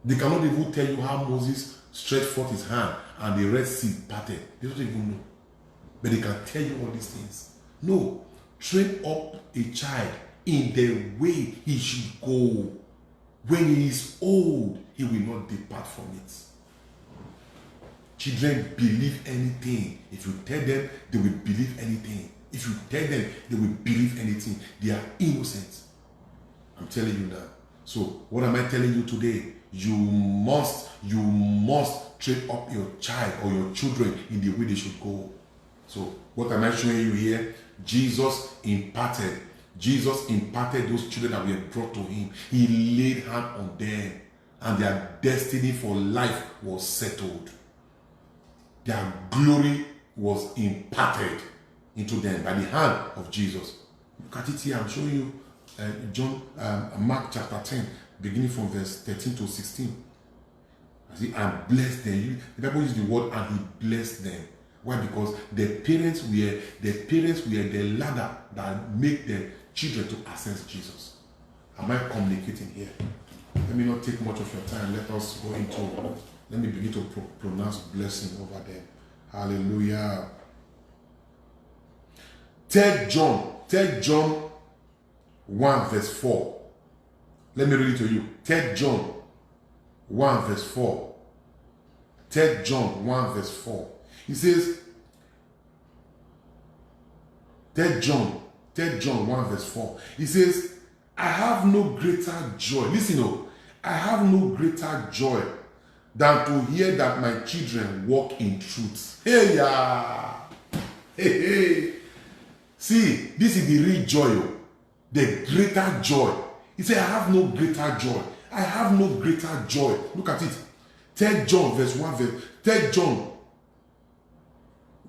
Speaker 1: They cannot even tell you how Moses stretched forth his hand and the Red Sea parted. They don't even know. But they can tell you all these things. No. Train up a child in the way he should go. When he is old, he will not depart from it. Children believe anything. If you tell them, they will believe anything. If you tell them, they will believe anything. They are innocent. I'm telling you now. So, what am I telling you today? You must train up your child or your children in the way they should go. So, what am I showing you here? Jesus imparted those children that were brought to him. He laid hand on them, and their destiny for life was settled. Their glory was imparted into them by the hand of Jesus. Look at it here. I'm showing you Mark chapter 10, beginning from verse 13 to 16. And blessed them. The Bible uses the word and he blessed them. Why? Because the parents were the ladder that make their children to access Jesus. Am I communicating here? Let me not take much of your time. Let me begin to pronounce blessing over them. Hallelujah. 3 John 1 verse 4. Let me read it to you. 3 John 1 verse 4. 3 John 1 verse 4. He says, 3 John 1 verse 4. He says, I have no greater joy. Listen up. I have no greater joy than to hear that my children walk in truth. Hey, yeah. Hey. See, this is the real joy. The greater joy. He said, I have no greater joy. I have no greater joy. Look at it. 3 John verse 1 verse. 3 John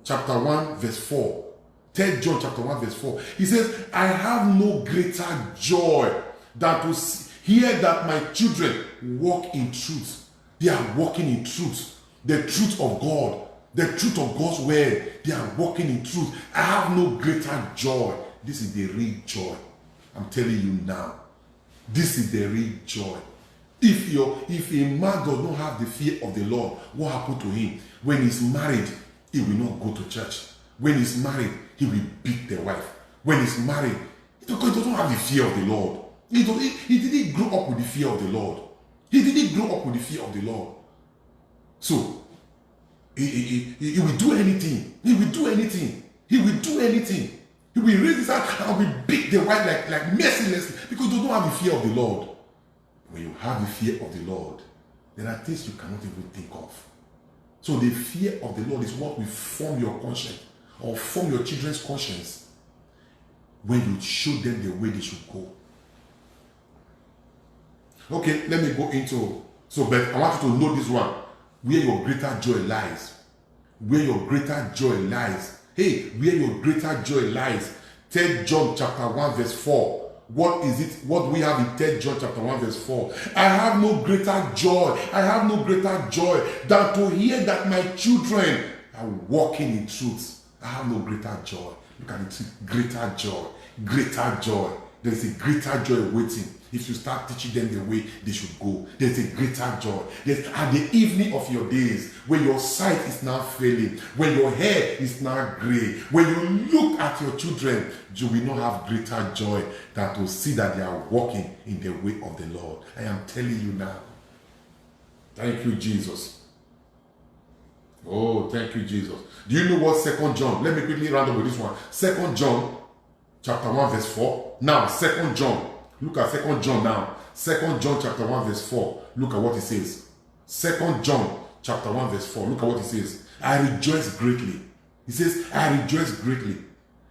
Speaker 1: chapter 1 verse 4. 3 John chapter 1 verse 4. He says, I have no greater joy than to hear that my children walk in truth. They are walking in truth. The truth of God. The truth of God's word. They are walking in truth. I have no greater joy. This is the real joy. I'm telling you now. This is the real joy. If a man does not have the fear of the Lord, what happened to him? When he's married, he will not go to church. When he's married, he will beat the wife. When he's married, he doesn't have the fear of the Lord. He didn't grow up with the fear of the Lord. He didn't grow up with the fear of the Lord. So, he will do anything. He will do anything. He will do anything. He will raise his hand and will beat the wife like mercilessly because you don't have the fear of the Lord. When you have the fear of the Lord, there are things you cannot even think of. So the fear of the Lord is what will form your conscience or form your children's conscience when you show them the way they should go. Okay, let me go into, but I want you to know this one, where your greater joy lies. Where your greater joy lies. Hey, where your greater joy lies. 3 John chapter 1 verse 4. What is it? What do we have in 3 John chapter 1 verse 4? I have no greater joy. I have no greater joy than to hear that my children are walking in truth. I have no greater joy. Look at it. Greater joy. Greater joy. there's a greater joy waiting. If you start teaching them the way they should go, there's a greater joy. There's at the evening of your days, when your sight is now failing, when your hair is now gray, when you look at your children, you will not have greater joy than to see that they are walking in the way of the Lord. I am telling you now. Thank you, Jesus. Oh, thank you, Jesus. Do you know what 2 John? Let me quickly round up with this one. 2 John chapter 1 verse 4. Now, 2 John. Look at 2 John now. 2 John chapter 1 verse 4. Look at what it says. 2 John chapter 1 verse 4. Look at what it says. I rejoice greatly. He says, I rejoice greatly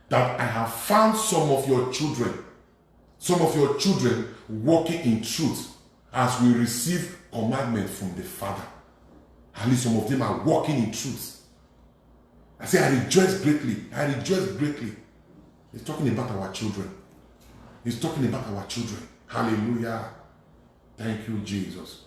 Speaker 1: that I have found some of your children walking in truth as we receive commandment from the Father. At least some of them are walking in truth. I say, I rejoice greatly. I rejoice greatly. He's talking about our children. He's talking about our children. Hallelujah. Thank you, Jesus.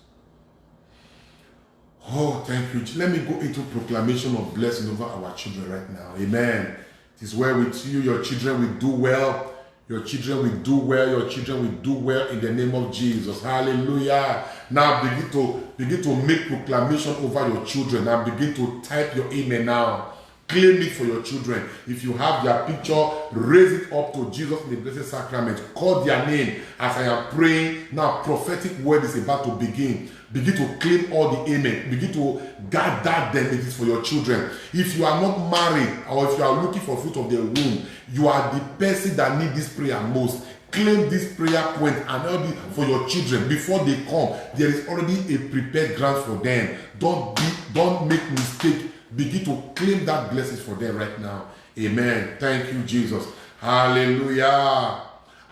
Speaker 1: Oh, thank you. Let me go into proclamation of blessing over our children right now. Amen. It is well with you. Your children will do well. Your children will do well. Your children will do well in the name of Jesus. Hallelujah. Now begin to make proclamation over your children. Now begin to type your amen now. Claim it for your children. If you have their picture, raise it up to Jesus in the Blessed Sacrament. Call their name as I am praying. Now, prophetic word is about to begin. Begin to claim all the amen. Begin to gather them. It is for your children. If you are not married or if you are looking for fruit of the womb, you are the person that needs this prayer most. Claim this prayer point and help it for your children. Before they come, there is already a prepared grant for them. Don't make mistake. Begin to claim that blessing for them right now. Amen. Thank you, Jesus. Hallelujah.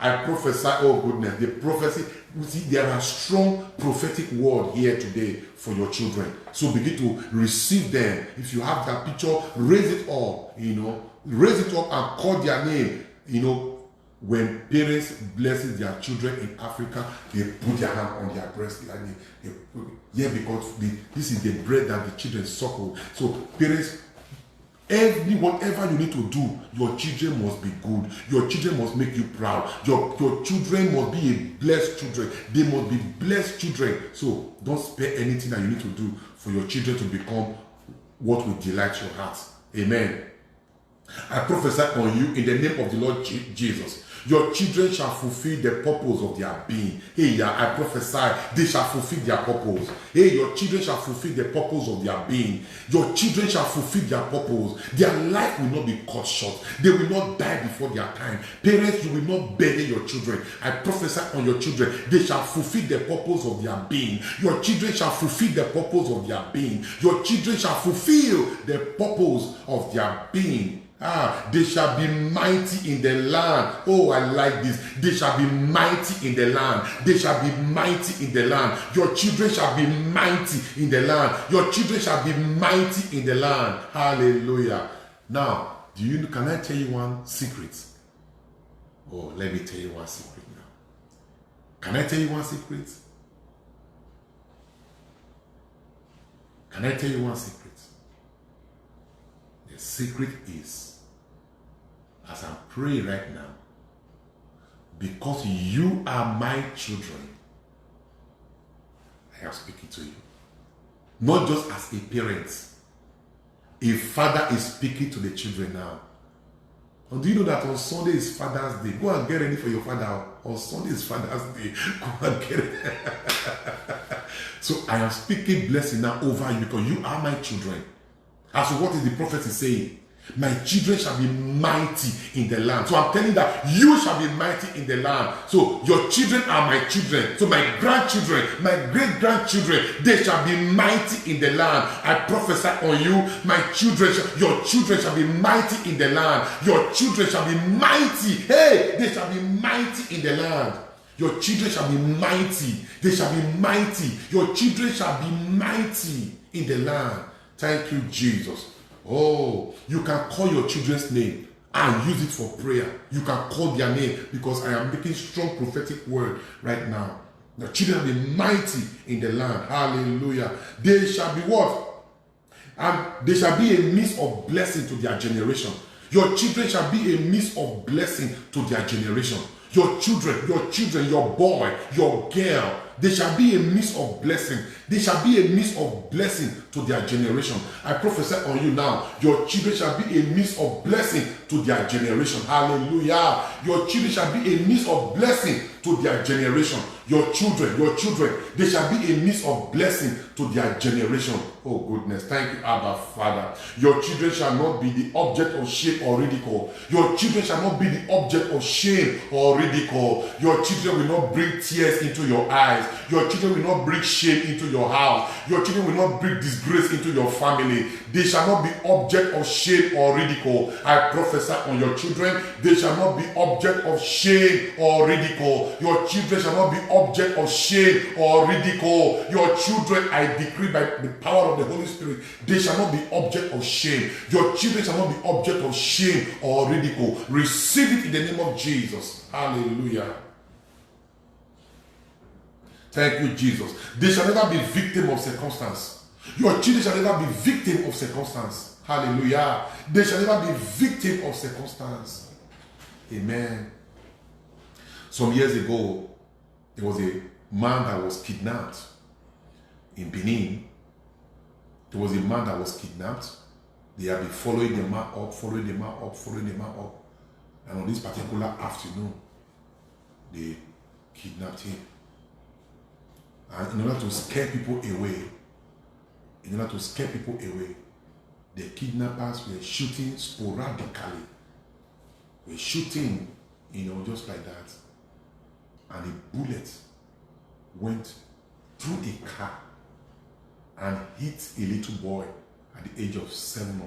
Speaker 1: I prophesy, oh goodness, the prophecy, you see, there are strong prophetic word here today for your children. So begin to receive them. If you have that picture, raise it up, raise it up and call their name. When parents blesses their children in Africa, they put their hand on their breast like because this is the bread that the children suckle. So parents, whatever you need to do, your children must be good. Your children must make you proud. Your children must be a blessed children. They must be blessed children. So don't spare anything that you need to do for your children to become what will delight your heart. Amen. I prophesy on you in the name of the Lord Jesus. Your children shall fulfill the purpose of their being. Hey, I prophesy they shall fulfill their purpose. Hey, your children shall fulfill the purpose of their being. Your children shall fulfill their purpose. Their life will not be cut short. They will not die before their time. Parents, you will not bury your children. I prophesy on your children. They shall fulfill the purpose of their being. Your children shall fulfill the purpose of their being. Your children shall fulfill the purpose of their being. They shall be mighty in the land. Oh, I like this. They shall be mighty in the land. They shall be mighty in the land. Your children shall be mighty in the land. Your children shall be mighty in the land. Hallelujah. Now, can I tell you one secret? Oh, let me tell you one secret now. Can I tell you one secret? Can I tell you one secret? The secret is, as I'm praying right now, because you are my children, I am speaking to you. Not just as a parent. A father is speaking to the children now. And do you know that on Sunday is Father's Day? Go and get ready for your father. On Sunday is Father's Day. Go and get it. So I am speaking blessing now over you because you are my children. As to what is the prophecy saying? My children shall be mighty in the land. So I'm telling you that you shall be mighty in the land. So your children are my children. So my grandchildren, my great-grandchildren, they shall be mighty in the land. I prophesy on you, your children shall be mighty in the land. Your children shall be mighty. Hey, they shall be mighty in the land. Your children shall be mighty. They shall be mighty. Your children shall be mighty in the land. Thank you, Jesus. Oh, you can call your children's name and use it for prayer. You can call their name because I am making strong prophetic word right now. The children will be mighty in the land. Hallelujah. They shall be what? And they shall be a means of blessing to their generation. Your children shall be a means of blessing to their generation. Your children, your boy, your girl, they shall be a means of blessing. They shall be a means of blessing to their generation. I prophesy on you now. Your children shall be a means of blessing to their generation. Hallelujah. Your children shall be a means of blessing to their generation. Your children, they shall be a means of blessing to their generation. Oh goodness. Thank you, Abba Father. Your children shall not be the object of shame or ridicule. Your children shall not be the object of shame or ridicule. Your children will not bring tears into your eyes. Your children will not bring shame into your house. Your children will not bring disgrace into your family. They shall not be object of shame or ridicule. I prophesy on your children, they shall not be object of shame or ridicule. Your children shall not be object of shame or ridicule. Your children, I decree by the power of the Holy Spirit, they shall not be object of shame. Your children shall not be object of shame or ridicule. Receive it in the name of Jesus. Hallelujah. Thank you, Jesus. They shall never be victim of circumstance. Your children shall never be victim of circumstance. Hallelujah. They shall never be victim of circumstance. Amen. Some years ago, there was a man that was kidnapped in Benin. There was a man that was kidnapped. They have been following the man up. And on this particular afternoon, they kidnapped him. And in order to scare people away, the kidnappers were shooting sporadically. Were shooting, just like that. And a bullet went through a car and hit a little boy at the age of 7.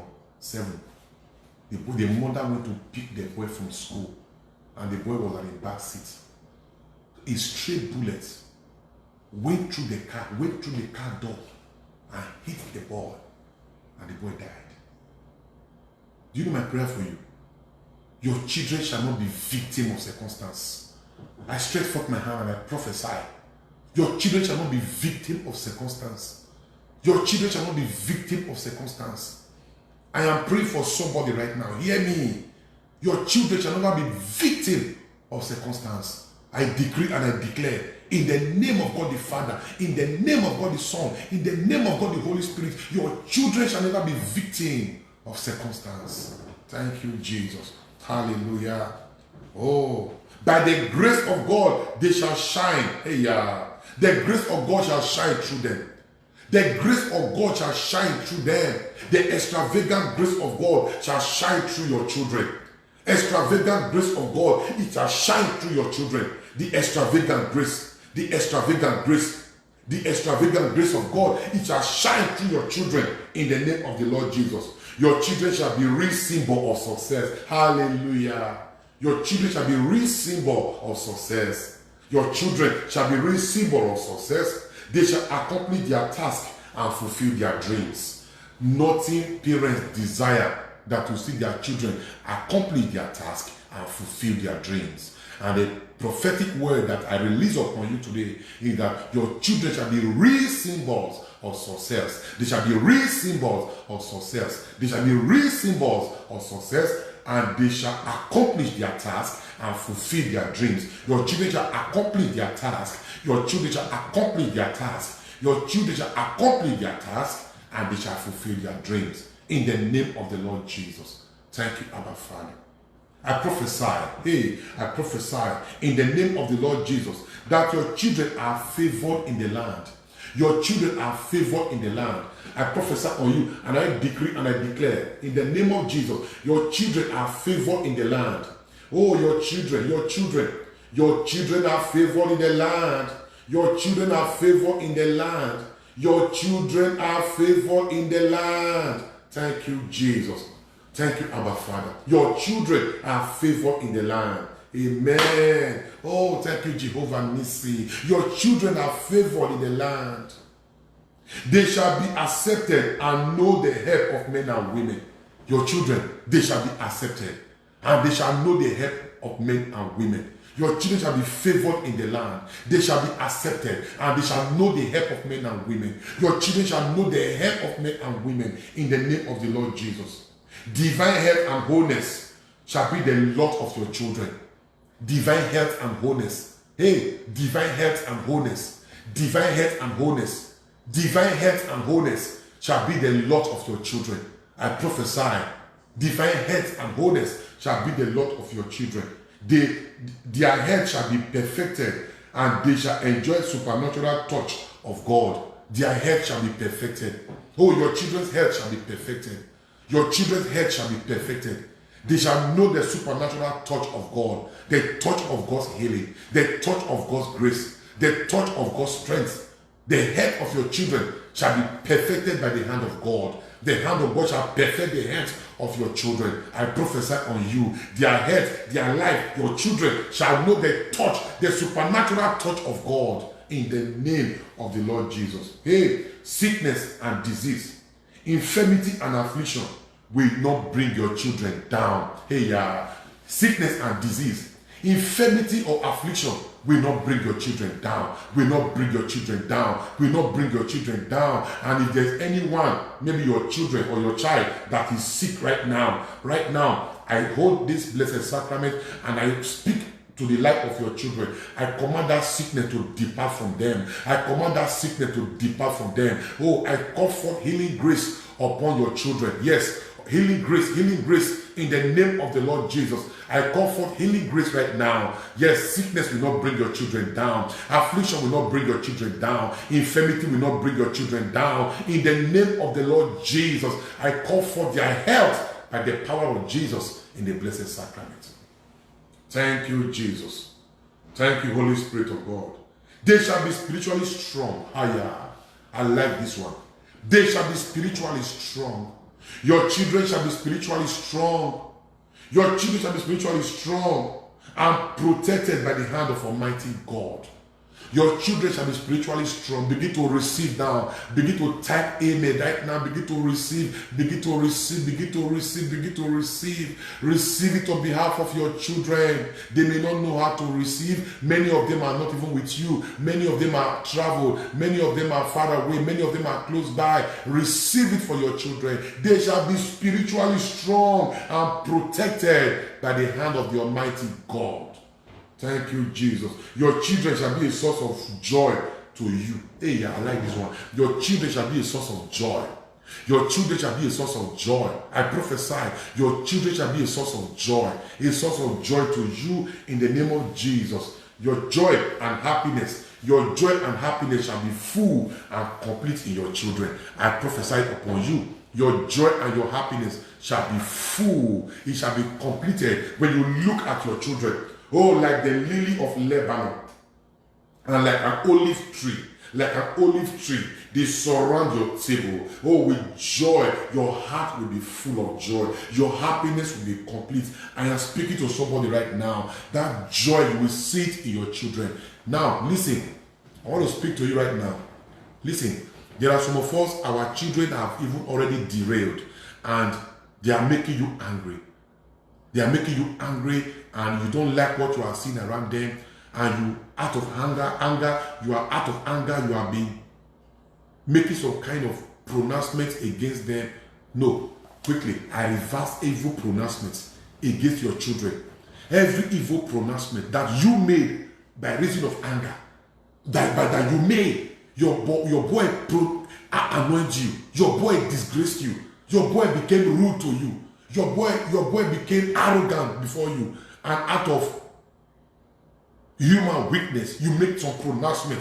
Speaker 1: The mother went to pick the boy from school, and the boy was at the back seat. A straight bullet went through the car door and hit the boy, and the boy died. Do you know my prayer for you? Your children shall not be victim of circumstance. I stretch forth my hand and I prophesy. Your children shall not be victim of circumstance. Your children shall not be victim of circumstance. I am praying for somebody right now. Hear me. Your children shall never be victim of circumstance. I decree and I declare, in the name of God the Father, in the name of God the Son, in the name of God the Holy Spirit, your children shall never be victim of circumstance. Thank you, Jesus. Hallelujah. Oh, by the grace of God, they shall shine. Hey, yeah. The grace of God shall shine through them. The grace of God shall shine through them. The extravagant grace of God shall shine through your children. Extravagant grace of God, it shall shine through your children. The extravagant grace, the extravagant grace, the extravagant grace of God, it shall shine through your children in the name of the Lord Jesus. Your children shall be real symbol of success. Hallelujah. Your children shall be real symbol of success. Your children shall be real symbol of success. They shall accomplish their task and fulfill their dreams. Nothing parents desire that to see their children accomplish their task and fulfill their dreams. And the prophetic word that I release upon you today is that your children shall be real symbols of success. They shall be real symbols of success. They shall be real symbols of success, and they shall accomplish their task and fulfill their dreams. Your children shall accomplish their task. Your children shall accomplish their task. Your children shall accomplish their task, and they shall fulfill their dreams. In the name of the Lord Jesus. Thank you, Abba Father. I prophesy in the name of the Lord Jesus that your children are favored in the land. Your children are favored in the land. I prophesy on you and I decree and I declare in the name of Jesus, your children are favored in the land. Oh, your children are favored in the land. Your children are favored in the land. Your children are favored in the land. Thank you, Jesus. Thank you, Abba Father. Your children are favored in the land. Amen. Oh, thank you, Jehovah Nissi. Your children are favored in the land. They shall be accepted and know the help of men and women. Your children, they shall be accepted and they shall know the help of men and women. Your children shall be favored in the land. They shall be accepted and they shall know the help of men and women. Your children shall know the help of men and women in the name of the Lord Jesus. Divine health and wholeness shall be the lot of your children. divine health and wholeness. Hey, divine health and wholeness. Divine health and wholeness. Divine health and wholeness shall be the lot of your children. I prophesy, divine health and wholeness shall be the lot of your children. Their health shall be perfected, and they shall enjoy supernatural touch of God. Their health shall be perfected. Oh, your children's health shall be perfected. Your children's health shall be perfected. They shall know the supernatural touch of God, the touch of God's healing, the touch of God's grace, the touch of God's strength. The health of your children shall be perfected by the hand of God. The hand of God shall perfect the health of your children. I prophesy on you, their health, their life, your children shall know the touch, the supernatural touch of God in the name of the Lord Jesus. Hey, sickness and disease, infirmity and affliction will not bring your children down. Hey, sickness and disease, infirmity or affliction will not bring your children down. Will not bring your children down. Will not bring your children down. And if there's anyone, maybe your children or your child that is sick right now, I hold this blessed sacrament and I speak to the life of your children. I command that sickness to depart from them. I command that sickness to depart from them. Oh, I call forth healing grace upon your children. Yes, healing grace in the name of the Lord Jesus. I call forth healing grace right now. Yes, sickness will not bring your children down. Affliction will not bring your children down. Infirmity will not bring your children down. In the name of the Lord Jesus, I call forth their health by the power of Jesus in the blessed sacrament. Thank you, Jesus. Thank you, Holy Spirit of God. They shall be spiritually strong. I like this one. They shall be spiritually strong. Your children shall be spiritually strong. Your children shall be spiritually strong and protected by the hand of Almighty God. Your children shall be spiritually strong. Begin to receive now. Begin to type amen right now. Begin to receive. Begin to receive. Begin to receive. Begin to receive. Receive it on behalf of your children. They may not know how to receive. Many of them are not even with you. Many of them are traveled. Many of them are far away. Many of them are close by. Receive it for your children. They shall be spiritually strong and protected by the hand of the Almighty God. Thank you, Jesus. Your children shall be a source of joy to you. Hey, I like this one. Your children shall be a source of joy. Your children shall be a source of joy. I prophesy, your children shall be a source of joy. A source of joy to you in the name of Jesus. Your joy and happiness. Your joy and happiness shall be full and complete in your children. I prophesy upon you. Your joy and your happiness shall be full. It shall be completed when you look at your children. Oh, like the lily of Lebanon, and like an olive tree, they surround your table. Oh, with joy, your heart will be full of joy. Your happiness will be complete. I am speaking to somebody right now. That joy, you will see it in your children. Now, listen, I want to speak to you right now. Listen, there are some of us, our children have even already derailed, and they are making you angry. They are making you angry, and you don't like what you are seeing around them, and you out of you are out of anger, you are being making some kind of pronouncement against them. No, quickly, I reverse evil pronouncements against your children. Every evil pronouncement that you made by reason of anger, that you made, your boy annoyed you, your boy disgraced you, your boy became rude to you. Your boy became arrogant before you, and out of human weakness, you make some pronouncement.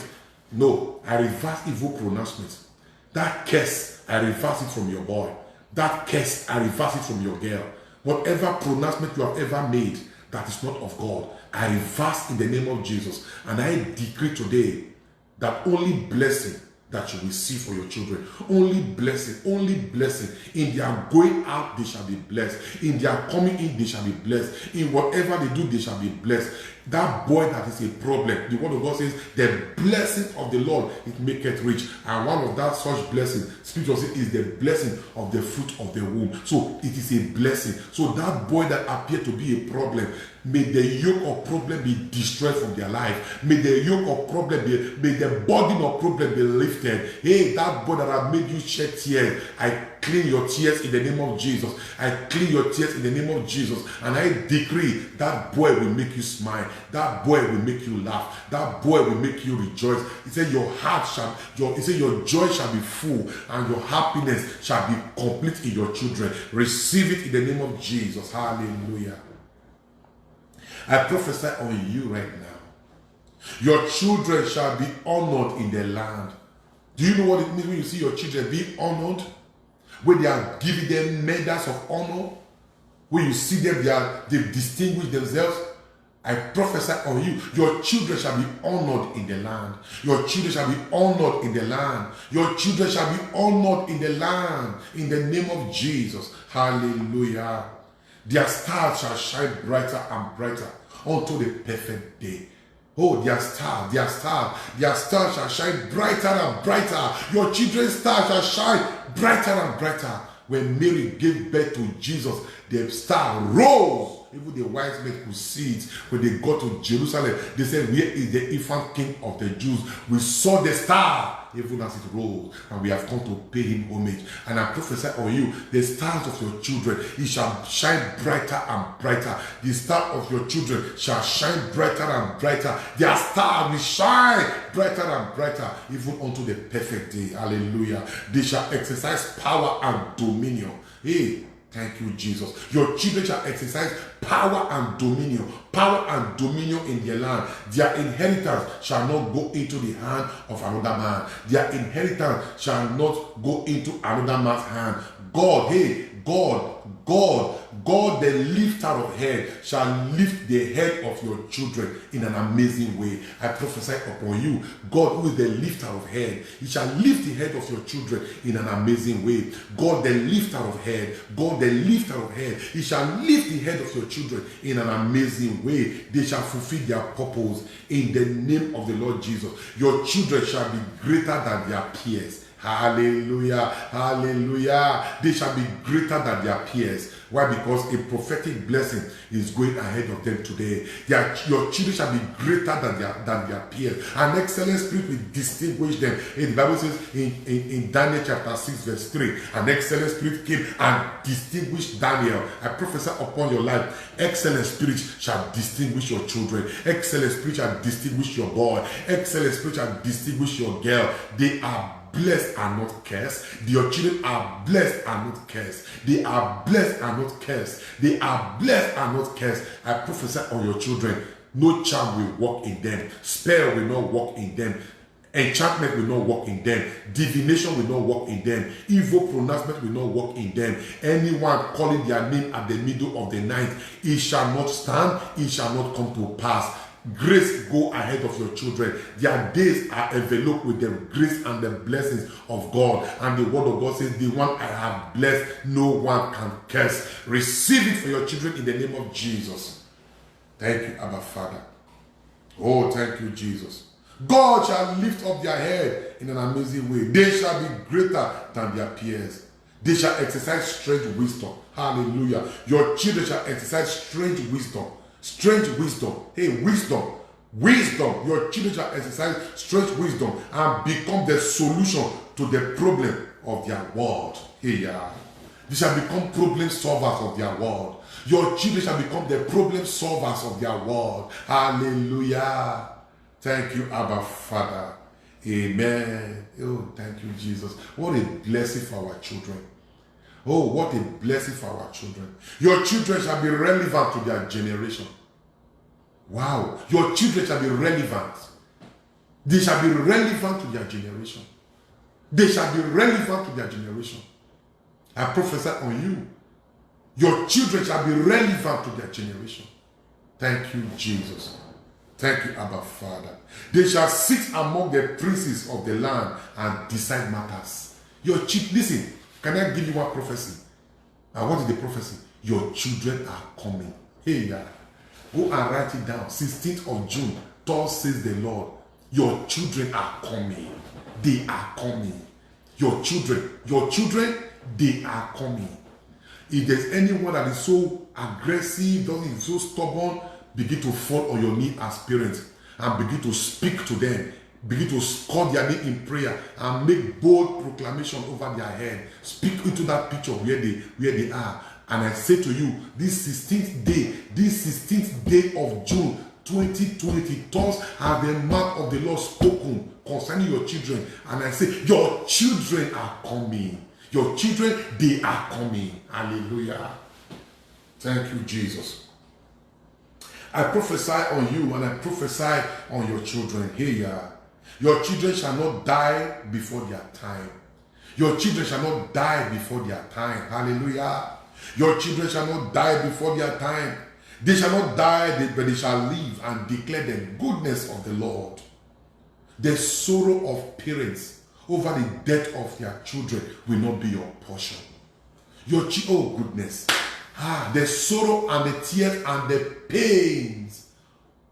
Speaker 1: No, I reverse evil pronouncements. That curse, I reverse it from your boy. That curse, I reverse it from your girl. Whatever pronouncement you have ever made that is not of God, I reverse in the name of Jesus. And I decree today that only blessing that you will see for your children. Only blessing. In their going out, they shall be blessed. In their coming in, they shall be blessed. In whatever they do, they shall be blessed. That boy that is a problem, the word of God says, the blessing of the Lord, it maketh rich. And one of that such blessing, Scripture says, is the blessing of the fruit of the womb. So it is a blessing. So that boy that appeared to be a problem, may the yoke of problem be destroyed from their life. May the yoke of problem may the burden of problem be lifted. Hey, that boy that have made you shed tears, I clean your tears in the name of Jesus. I clean your tears in the name of Jesus. And I decree that boy will make you smile. That boy will make you laugh. That boy will make you rejoice. He said your heart shall, he said your joy shall be full and your happiness shall be complete in your children. Receive it in the name of Jesus. Hallelujah. I prophesy on you right now. Your children shall be honored in the land. Do you know what it means when you see your children being honored? When they are giving them medals of honor, when you see them, they've distinguished themselves. I prophesy on you, your children shall be honored in the land. Your children shall be honored in the land. Your children shall be honored in the land. In the name of Jesus. Hallelujah. Their stars shall shine brighter and brighter unto the perfect day. Oh, their stars shall shine brighter and brighter. Your children's stars shall shine brighter and brighter. When Mary gave birth to Jesus, the star rose. Even the wise men could see it. When they got to Jerusalem, they said, where is the infant king of the Jews? We saw the star, even as it rose, and we have come to pay him homage. And I prophesy on you, the stars of your children, it shall shine brighter and brighter. The star of your children shall shine brighter and brighter. Their star will shine brighter and brighter, even unto the perfect day. Hallelujah. They shall exercise power and dominion. Hey, thank you, Jesus. Your children shall exercise power and dominion. Power and dominion in their land. Their inheritance shall not go into the hand of another man. Their inheritance shall not go into another man's hand. God, hey, God, the lifter of head, shall lift the head of your children in an amazing way. I prophesy upon you, God, who is the lifter of head, he shall lift the head of your children in an amazing way. God, the lifter of head, God, the lifter of head, he shall lift the head of your children in an amazing way. They shall fulfill their purpose in the name of the Lord Jesus. Your children shall be greater than their peers. Hallelujah, hallelujah. They shall be greater than their peers. Why? Because a prophetic blessing is going ahead of them today. Your children shall be greater than their peers. An excellent spirit will distinguish them. The Bible says in Daniel chapter 6 verse 3, an excellent spirit came and distinguished Daniel. I prophesy upon your life, excellent spirit shall distinguish your children. Excellent spirit shall distinguish your boy. Excellent spirit shall distinguish your girl. They are blessed and not cursed. Your children are blessed and not cursed. They are blessed and not cursed. They are blessed and not cursed. I prophesy on your children, no charm will walk in them. Spell will not walk in them. Enchantment will not work in them. Divination will not work in them. Evil pronouncement will not work in them. Anyone calling their name at the middle of the night, it shall not stand, it shall not come to pass. Grace go ahead of your children. Their days are enveloped with the grace and the blessings of God. And the word of God says, the one I have blessed, no one can curse. Receive it for your children in the name of Jesus. Thank you, Abba Father. Oh, thank you, Jesus. God shall lift up their head in an amazing way. They shall be greater than their peers. They shall exercise strange wisdom. Hallelujah. Your children shall exercise strange wisdom. Strange wisdom. Hey, wisdom. Wisdom. Your children shall exercise strange wisdom and become the solution to the problem of their world. Hey, yeah. They shall become problem solvers of their world. Your children shall become the problem solvers of their world. Hallelujah. Thank you, Abba Father. Amen. Oh, thank you, Jesus. What a blessing for our children. Oh, what a blessing for our children. Your children shall be relevant to their generation. Wow. Your children shall be relevant. They shall be relevant to their generation. They shall be relevant to their generation. I prophesy on you. Your children shall be relevant to their generation. Thank you, Jesus. Thank you, Abba Father. They shall sit among the princes of the land and decide matters. Your children, listen. Can I give you one prophecy? And what is the prophecy? Your children are coming. Hey, yeah. Go and write it down. 16th of June, thus says the Lord. Your children are coming. They are coming. Your children, they are coming. If there's anyone that is so aggressive, is so stubborn, begin to fall on your knee as parents and begin to speak to them. Begin to call their name in prayer and make bold proclamation over their head. Speak into that picture where they are. And I say to you, this 16th day of June 2020, thus have the mouth of the Lord spoken concerning your children. And I say, your children are coming. Your children, they are coming. Hallelujah. Thank you, Jesus. I prophesy on you and I prophesy on your children. Here, your children shall not die before their time. Your children shall not die before their time. Hallelujah. Your children shall not die before their time. They shall not die, but they shall live and declare the goodness of the Lord. The sorrow of parents over the death of their children will not be your portion. Oh goodness. The sorrow and the tears and the pains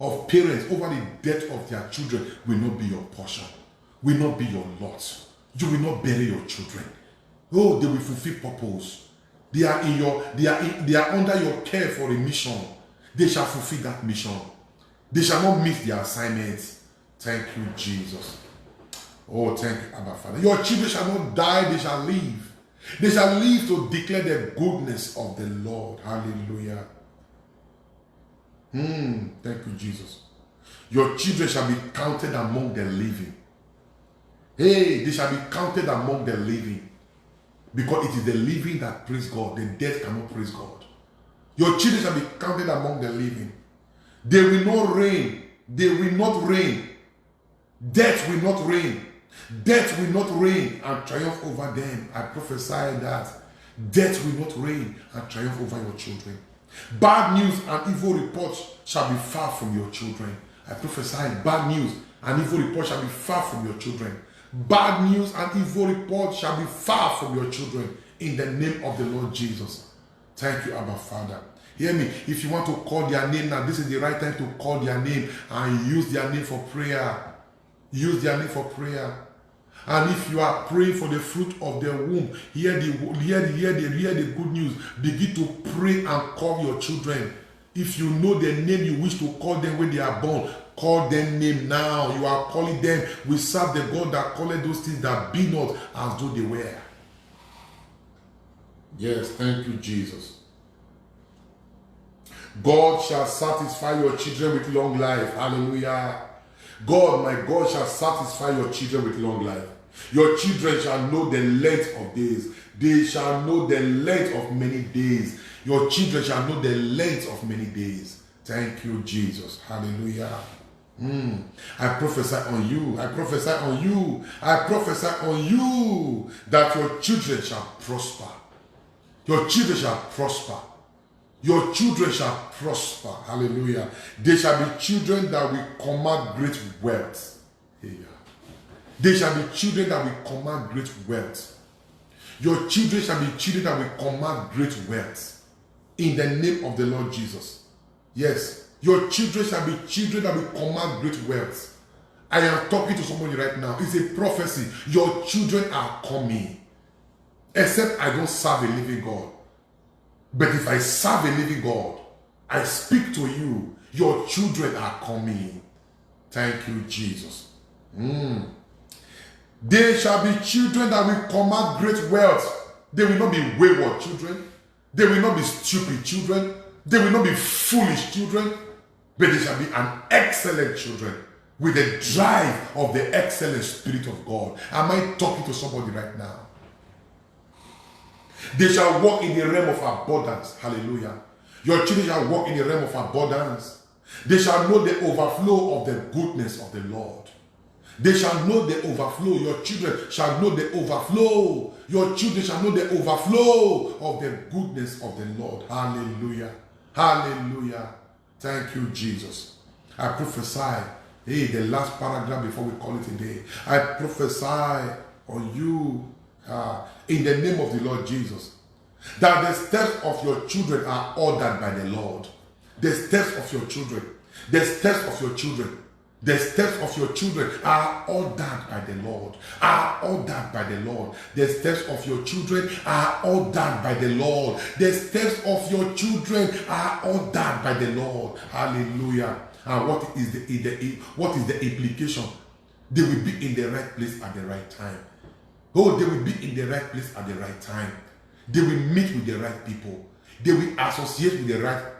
Speaker 1: of parents over the death of their children will not be your portion. Will not be your lot. You will not bury your children. Oh, they will fulfill purpose. They are under your care for a mission. They shall fulfill that mission. They shall not miss their assignments. Thank you, Jesus. Oh, thank you, Abba Father. Your children shall not die, they shall live. They shall live to declare the goodness of the Lord. Hallelujah. Thank you, Jesus. Your children shall be counted among the living. Hey, they shall be counted among the living. Because it is the living that praise God. The dead cannot praise God. Your children shall be counted among the living. They will not reign. They will not reign. Death will not reign. Death will not reign and triumph over them. I prophesy that death will not reign and triumph over your children. Bad news and evil reports shall be far from your children. I prophesy bad news and evil reports shall be far from your children. Bad news and evil reports shall be far from your children in the name of the Lord Jesus. Thank you, Abba Father. Hear me. If you want to call their name now, this is the right time to call their name and use their name for prayer. Use their name for prayer. And if you are praying for the fruit of the womb, hear the good news. Begin to pray and call your children. If you know the name you wish to call them when they are born, call them name now. You are calling them. We serve the God that called those things that be not as though they were. Yes, thank you, Jesus. God shall satisfy your children with long life. Hallelujah. God, my God, shall satisfy your children with long life. Your children shall know the length of days. They shall know the length of many days. Your children shall know the length of many days. Thank you, Jesus. Hallelujah. I prophesy on you. I prophesy on you. I prophesy on you that your children shall prosper. Your children shall prosper. Your children shall prosper. Hallelujah. They shall be children that will command great wealth. They shall be children that will command great wealth. Your children shall be children that will command great wealth. In the name of the Lord Jesus. Yes. Your children shall be children that will command great wealth. I am talking to somebody right now. It's a prophecy. Your children are coming. Except I don't serve a living God. But if I serve a living God, I speak to you. Your children are coming. Thank you, Jesus. They shall be children that will command great wealth. They will not be wayward children. They will not be stupid children. They will not be foolish children. But they shall be an excellent children with the drive of the excellent Spirit of God. Am I talking to somebody right now? They shall walk in the realm of abundance. Hallelujah. Your children shall walk in the realm of abundance. They shall know the overflow of the goodness of the Lord. They shall know the overflow. Your children shall know the overflow. Your children shall know the overflow of the goodness of the Lord. Hallelujah. Hallelujah. Thank you, Jesus. I prophesy. Hey, the last paragraph before we call it a day. I prophesy on you in the name of the Lord Jesus that the steps of your children are ordered by the Lord. The steps of your children. The steps of your children. The steps of your children are ordered by the Lord. Are ordered by the Lord. The steps of your children are ordered by the Lord. The steps of your children are ordered by the Lord. Hallelujah. And what is the implication? They will be in the right place at the right time. Oh, they will be in the right place at the right time. They will meet with the right people. They will associate with the right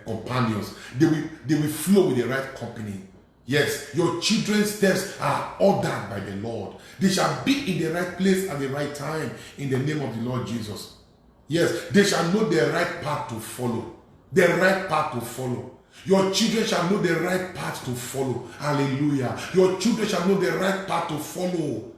Speaker 1: companions. They will flow with the right company. Yes, your children's steps are ordered by the Lord. They shall be in the right place at the right time in the name of the Lord Jesus. Yes, they shall know the right path to follow. The right path to follow. Your children shall know the right path to follow. Hallelujah. Your children shall know the right path to follow.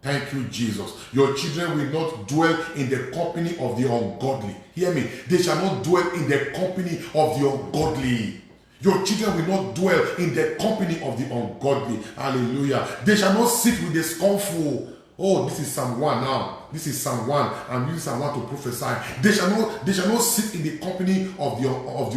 Speaker 1: Thank you, Jesus. Your children will not dwell in the company of the ungodly. Hear me. They shall not dwell in the company of the ungodly. Your children will not dwell in the company of the ungodly. Hallelujah. They shall not sit with the scornful. Oh, this is Psalm 1 now. This is Psalm 1. I'm using Psalm 1 to prophesy. They shall not sit in the company of the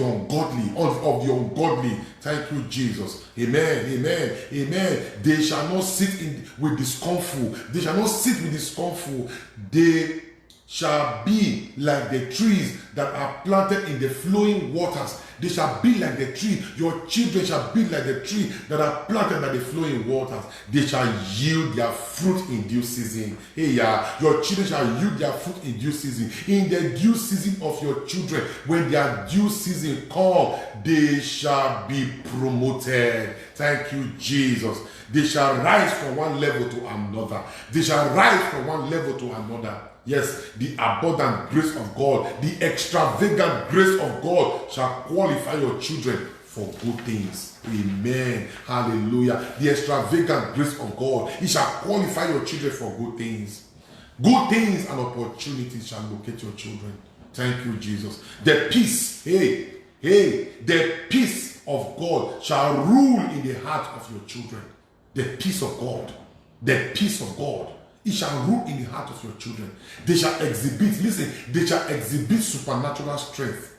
Speaker 1: ungodly. Of the ungodly. Thank you, Jesus. Amen. Amen. Amen. They shall not sit with the scornful. They shall not sit with the scornful. They shall be like the trees that are planted in the flowing waters. They shall be like the tree. Your children shall be like the tree that are planted by the flowing waters. They shall yield their fruit in due season. Hey, yeah. Your children shall yield their fruit in due season. In the due season of your children, when their due season comes, they shall be promoted. Thank you, Jesus. They shall rise from one level to another. They shall rise from one level to another. Yes, the abundant grace of God, the extravagant grace of God shall qualify your children for good things. Amen. Hallelujah. The extravagant grace of God, it shall qualify your children for good things. Good things and opportunities shall locate your children. Thank you, Jesus. The peace, the peace of God shall rule in the heart of your children. The peace of God. The peace of God. It shall rule in the heart of your children. They shall exhibit, listen, they shall exhibit supernatural strength.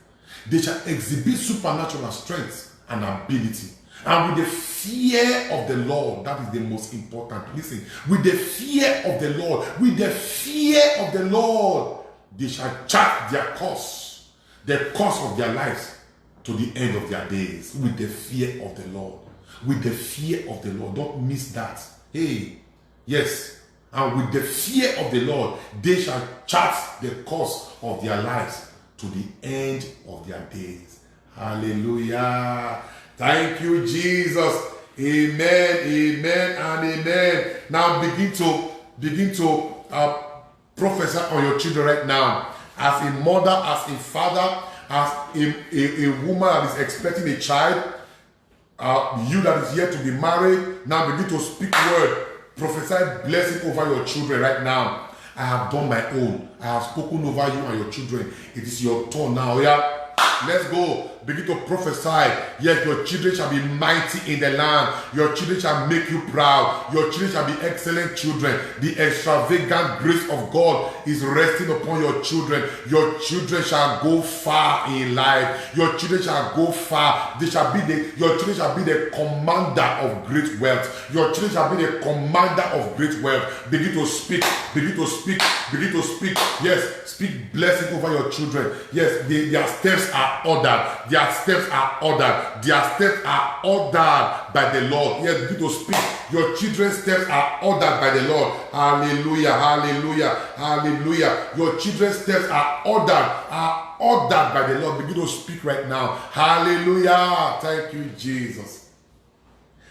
Speaker 1: They shall exhibit supernatural strength and ability. And with the fear of the Lord, that is the most important. Listen, with the fear of the Lord, with the fear of the Lord, they shall chart their course, the course of their lives to the end of their days. With the fear of the Lord. With the fear of the Lord. Don't miss that. Hey, yes. And with the fear of the Lord, they shall chart the course of their lives to the end of their days. Hallelujah. Thank you, Jesus. Amen, amen, and amen. Now begin to prophesy on your children right now. As a mother, as a father, as a woman that is expecting a child, you that is yet to be married, now begin to speak word. Prophesy blessing over your children right now. I have done my own. I have spoken over you and your children. It is your turn now. Yeah. Let's go. Begin to prophesy. Yes, your children shall be mighty in the land. Your children shall make you proud. Your children shall be excellent children. The extravagant grace of God is resting upon your children. Your children shall go far in life. Your children shall go far. Your children shall be the commander of great wealth. Your children shall be the commander of great wealth. Begin to speak. Begin to speak. Begin to speak. Yes, speak blessing over your children. Yes, their steps are ordered. Their steps are ordered. Their steps are ordered by the Lord. Yes, begin to speak. Your children's steps are ordered by the Lord. Hallelujah, hallelujah, hallelujah. Your children's steps are ordered by the Lord. Begin to speak right now. Hallelujah. Thank you, Jesus.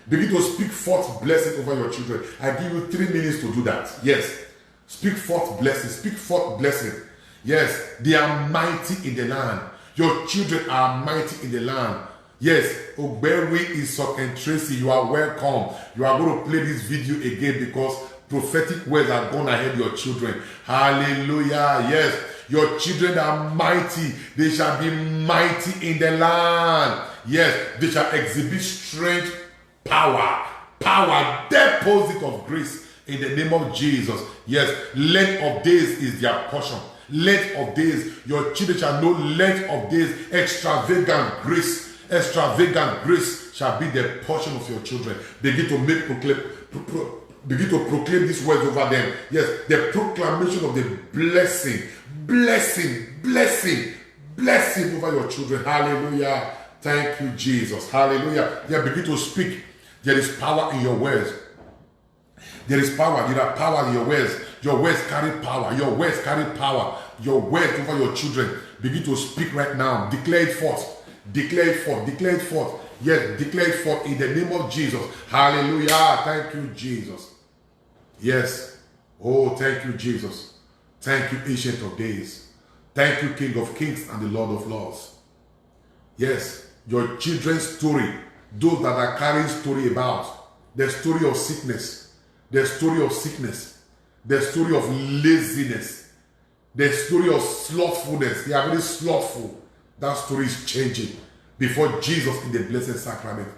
Speaker 1: Begin to speak forth blessing over your children. I give you 3 minutes to do that. Yes. Speak forth blessing. Speak forth blessing. Yes. They are mighty in the land. Your children are mighty in the land. Yes, Ogberwi Isok and Tracy, you are welcome. You are going to play this video again because prophetic words are gone ahead of your children. Hallelujah. Yes, your children are mighty. They shall be mighty in the land. Yes, they shall exhibit strength, power, deposit of grace in the name of Jesus. Yes, length of days is their portion. Length of days, your children shall know length of days, extravagant grace shall be the portion of your children. Begin to proclaim these words over them. Yes, the proclamation of the blessing over your children. Hallelujah. Thank you, Jesus. Hallelujah. Yeah, begin to speak. There is power in your words. There is power. You have power in your words. Your words carry power. Your words carry power. Your words over your children. Begin to speak right now. Declare it forth. Declare it forth. Declare it forth. Yes, declare it forth in the name of Jesus. Hallelujah. Thank you, Jesus. Yes. Oh, thank you, Jesus. Thank you, Ancient of Days. Thank you, King of Kings and the Lord of Lords. Yes, your children's story, those that are carrying story about, the story of sickness, the story of sickness, the story of laziness, the story of slothfulness. They are very slothful. That story is changing before Jesus in the Blessed Sacrament.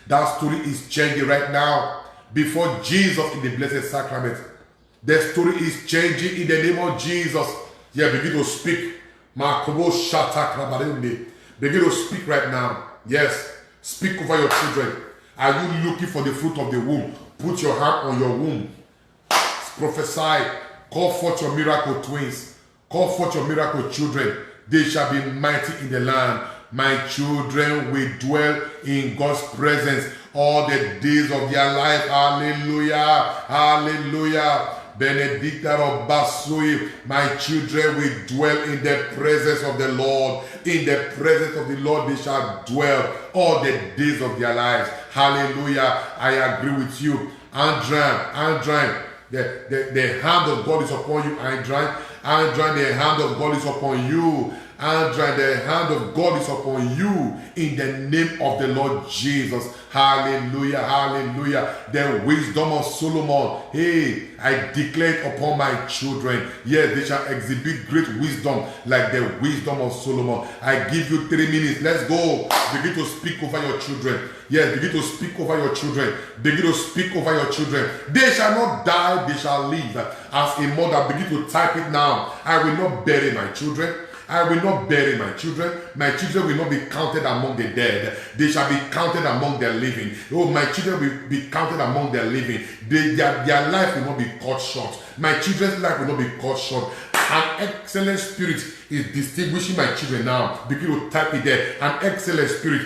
Speaker 1: That story is changing right now before Jesus in the Blessed Sacrament. The story is changing in the name of Jesus. Yeah, begin to speak. Begin to speak right now. Yes, speak over your children. Are you looking for the fruit of the womb? Put your hand on your womb. Prophesy. Call forth your miracle twins. Call forth your miracle children. They shall be mighty in the land. My children will dwell in God's presence all the days of their life. Hallelujah. Hallelujah. Benedicta of Basui, my children will dwell in the presence of the Lord. In the presence of the Lord they shall dwell all the days of their lives. Hallelujah. I agree with you. Andran, the hand of God is upon you. Andran, the hand of God is upon you. Andran, the hand of God is upon you in the name of the Lord Jesus. Hallelujah, hallelujah. The wisdom of Solomon. Hey, I declare it upon my children. Yes, they shall exhibit great wisdom like the wisdom of Solomon. I give you 3 minutes. Let's go. Begin to speak over your children. Yes, begin to speak over your children. Begin to speak over your children. They shall not die, they shall live. As a mother, begin to type it now. I will not bury my children. I will not bury my children. My children will not be counted among the dead. They shall be counted among the living. Oh, my children will be counted among the living. Their life will not be cut short. My children's life will not be cut short. An excellent spirit is distinguishing my children now. Begin to type it there. An excellent spirit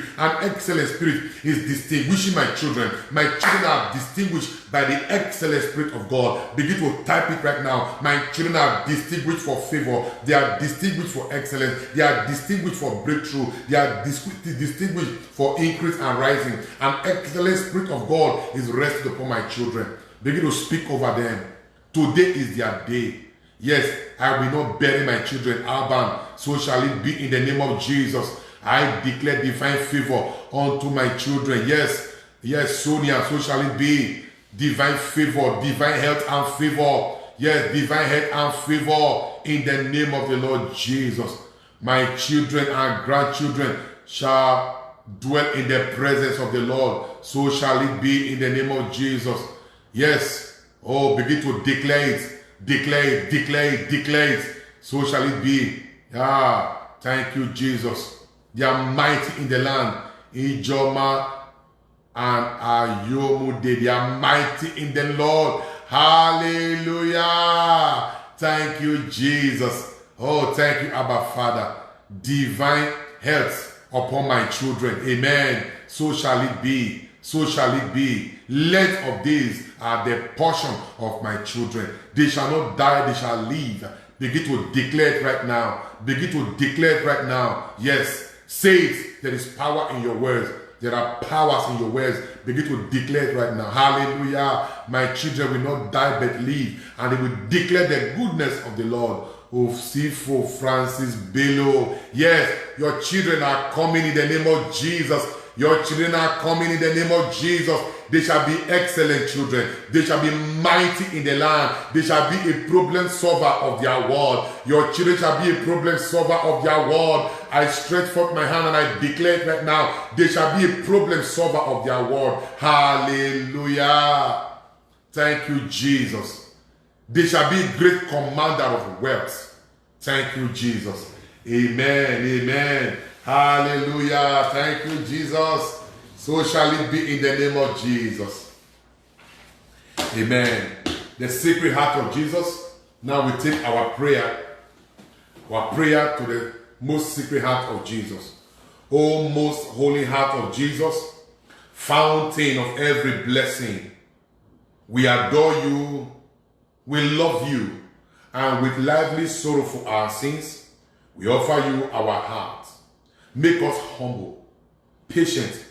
Speaker 1: is distinguishing my children. My children are distinguished by the excellent spirit of God. Begin to type it right now. My children are distinguished for favor. They are distinguished for excellence. They are distinguished for breakthrough. They are distinguished for increase and rising. An excellent spirit of God is resting upon my children. Begin to speak over them. Today is their day. Yes, I will not bury my children. Alban, so shall it be in the name of Jesus. I declare divine favor unto my children. Yes, Sonia, so shall it be. Divine favor, divine health and favor. Yes, divine health and favor in the name of the Lord Jesus. My children and grandchildren shall dwell in the presence of the Lord. So shall it be in the name of Jesus. Yes, oh, begin to declare it. Declare it. So shall it be. Thank you, Jesus. They are mighty in the land. Ijoma and Ayomude. They are mighty in the Lord. Hallelujah. Thank you, Jesus. Oh, thank you, Abba Father. Divine health upon my children. Amen. So shall it be. So shall it be. Length of days are the portion of my children. They shall not die, they shall live. Begin to declare it right now. Begin to declare it right now. Yes. Say it. There is power in your words. There are powers in your words. Begin to declare it right now. Hallelujah. My children will not die but live. And they will declare the goodness of the Lord. Oh, Sifo Francis Bello. Yes, your children are coming in the name of Jesus. Your children are coming in the name of Jesus. They shall be excellent children. They shall be mighty in the land. They shall be a problem solver of their world. Your children shall be a problem solver of their world. I stretch forth my hand and I declare it right now. They shall be a problem solver of their world. Hallelujah. Thank you, Jesus. They shall be a great commander of wealth. Thank you, Jesus. Amen. Amen. Hallelujah. Thank you, Jesus. So shall it be in the name of Jesus. Amen. The sacred heart of Jesus. Now we take our prayer to the most sacred heart of Jesus. O most holy heart of Jesus, fountain of every blessing, we adore you we love you, and with lively sorrow for our sins, we offer you our hearts. Make us humble, patient,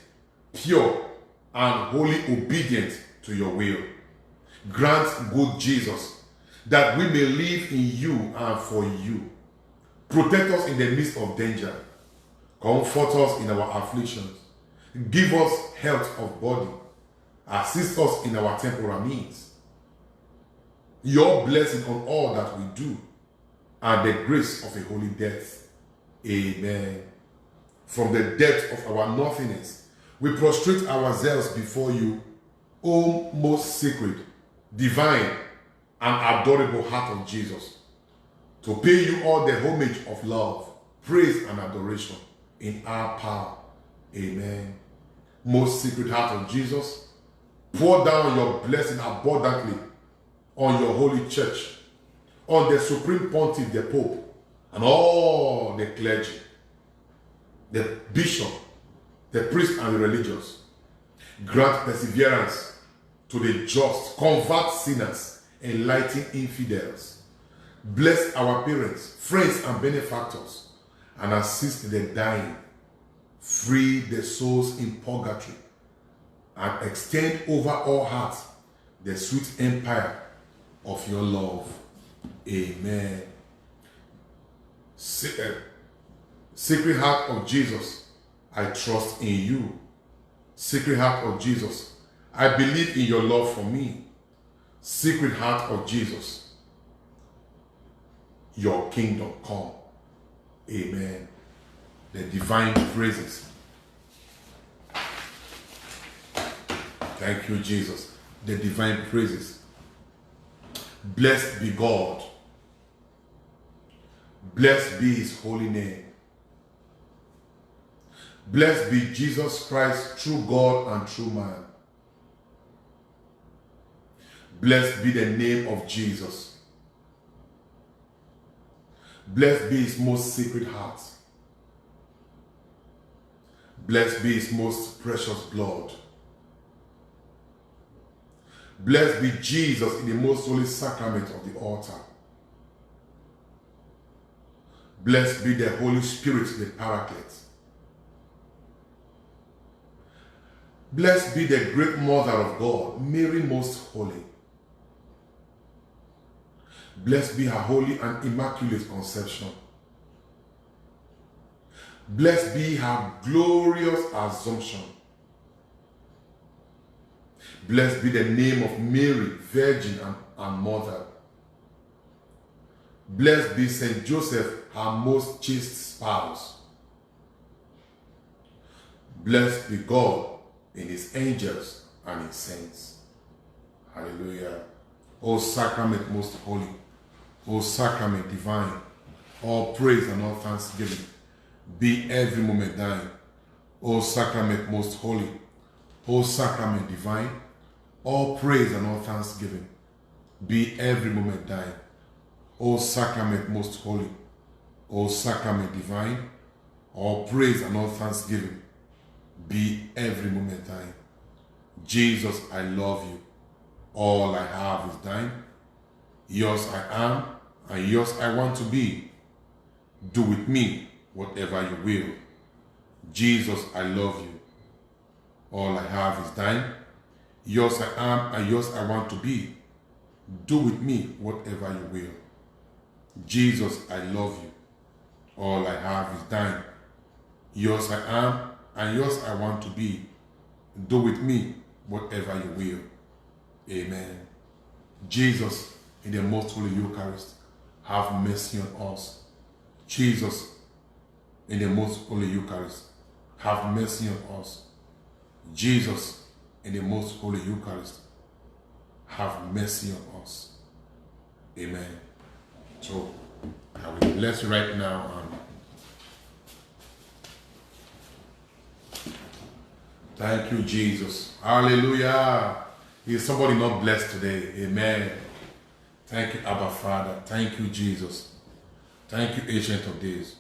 Speaker 1: pure, and wholly obedient to your will. Grant, good Jesus, that we may live in you and for you. Protect us in the midst of danger. Comfort us in our afflictions. Give us health of body. Assist us in our temporal needs. Your blessing on all that we do, and the grace of a holy death. Amen. From the depth of our nothingness, we prostrate ourselves before you, O most sacred, divine, and adorable heart of Jesus, to pay you all the homage of love, praise, and adoration in our power. Amen. Most sacred heart of Jesus, pour down your blessing abundantly on your holy church, on the supreme pontiff, the Pope, and all the clergy, the bishop, the priest, and the religious. Grant perseverance to the just, convert sinners, enlighten infidels. Bless our parents, friends, and benefactors, and assist the dying. Free the souls in purgatory, and extend over all hearts the sweet empire of your love. Amen. Sacred Heart of Jesus, I trust in you. Sacred Heart of Jesus, I believe in your love for me. Sacred Heart of Jesus, your kingdom come. Amen. The divine praises. Thank you, Jesus. The divine praises. Blessed be God. Blessed be his holy name. Blessed be Jesus Christ, true God and true man. Blessed be the name of Jesus. Blessed be his most sacred heart. Blessed be his most precious blood. Blessed be Jesus in the most holy sacrament of the altar. Blessed be the Holy Spirit, the Paraclete. Blessed be the great Mother of God, Mary most holy. Blessed be her holy and immaculate conception. Blessed be her glorious Assumption. Blessed be the name of Mary, Virgin and Mother. Blessed be Saint Joseph, her most chaste spouse. Blessed be God in his angels and his saints. Hallelujah. O sacrament most holy, O sacrament divine, all praise and all thanksgiving be every moment thine. O sacrament most holy, O sacrament divine, all praise and all thanksgiving be every moment thine. O sacrament most holy, O sacrament divine, all praise and all thanksgiving be every moment thine. Jesus, I love you. All I have is thine. Yours I am, and yours I want to be. Do with me whatever you will. Jesus, I love you. All I have is thine. Yours I am, and yours I want to be. Do with me whatever you will. Jesus, I love you. All I have is thine. Yours I am, and yours I want to be. Do with me whatever you will. Amen. Jesus, in the most holy Eucharist, have mercy on us. Jesus, in the most holy Eucharist, have mercy on us. Jesus, in the most holy Eucharist, have mercy on us. Amen. So, I will bless you right now. Thank you, Jesus. Hallelujah. Is somebody not blessed today? Amen. Thank you, Abba Father. Thank you, Jesus. Thank you, Ancient of Days.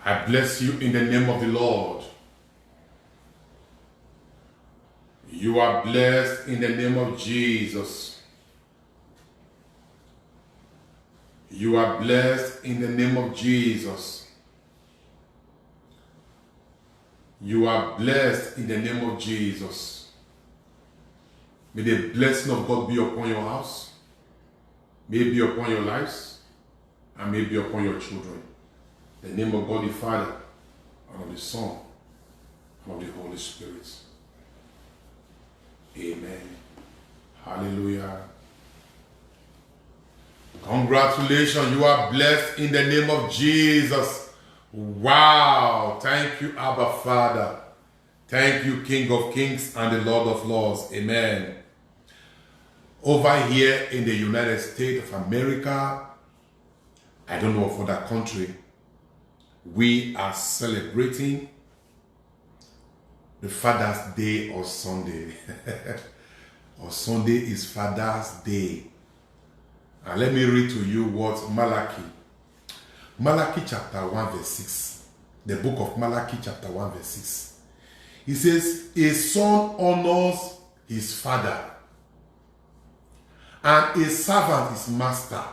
Speaker 1: I bless you in the name of the Lord. You are blessed in the name of Jesus. You are blessed in the name of Jesus. You are blessed in the name of Jesus. May the blessing of God be upon your house, may it be upon your lives, and may it be upon your children. In the name of God the Father, and of the Son, and of the Holy Spirit. Amen. Hallelujah. Congratulations, you are blessed in the name of Jesus. Wow. Thank you, Abba Father. Thank you, King of Kings and the Lord of Lords. Amen. Over here in the United States of America, I don't know of other country, we are celebrating the Father's Day on Sunday. On Sunday is Father's Day. And let me read to you what Malachi chapter 1 verse 6. The book of Malachi chapter 1 verse 6. It says, a son honors his father, and a servant his master.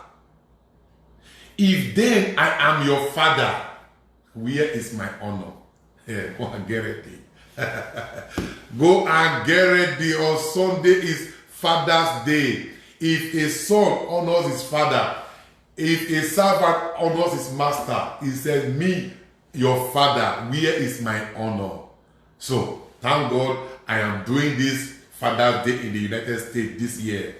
Speaker 1: If then I am your father, where is my honor? Yeah, go and get it. Go and get ready. On Sunday is Father's Day. If a son honors his father, if a servant honors his master, he says, me, your father, where is my honor? So, thank God I am doing this Father's Day in the United States this year.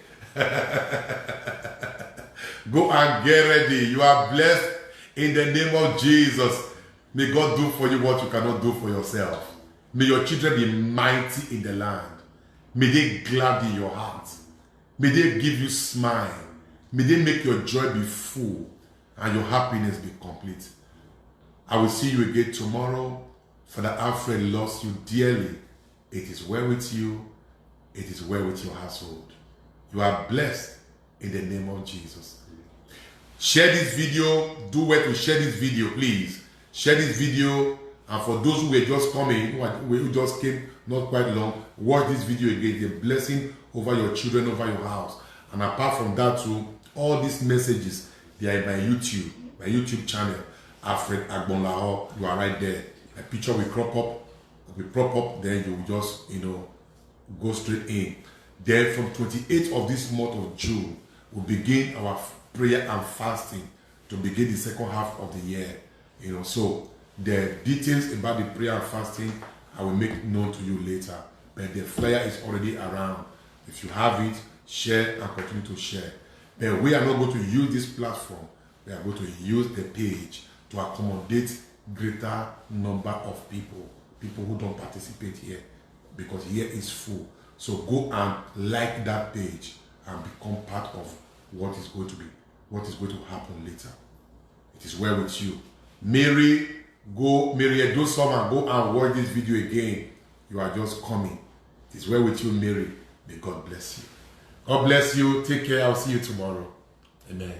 Speaker 1: Go and get ready. You are blessed in the name of Jesus. May God do for you what you cannot do for yourself. May your children be mighty in the land. May they gladden your heart. May they give you smile. May they make your joy be full and your happiness be complete. I will see you again tomorrow. Father Alfred loves you dearly. It is well with you. It is well with your household. You are blessed in the name of Jesus. Share this video. Do well to share this video, please. Share this video. And for those who were just coming, who just came not quite long, watch this video again. The blessing over your children, over your house. And apart from that too, all these messages, they are in my YouTube channel, Alfred Agbonlahor. You are right there. A picture will crop up, then you will just, go straight in. Then from 28th of this month of June, we'll begin our prayer and fasting to begin the second half of the year. So the details about the prayer and fasting, I will make known to you later. But the flyer is already around. If you have it, share and continue to share. But we are not going to use this platform. We are going to use the page to accommodate greater number of people who don't participate here, because here is full. So go and like that page and become part of what is going to happen later. It is well with you. Mary Edosom, and go and watch this video again. You are just coming. It is well with you, Mary. May God bless you. God bless you. Take care. I'll see you tomorrow. Amen.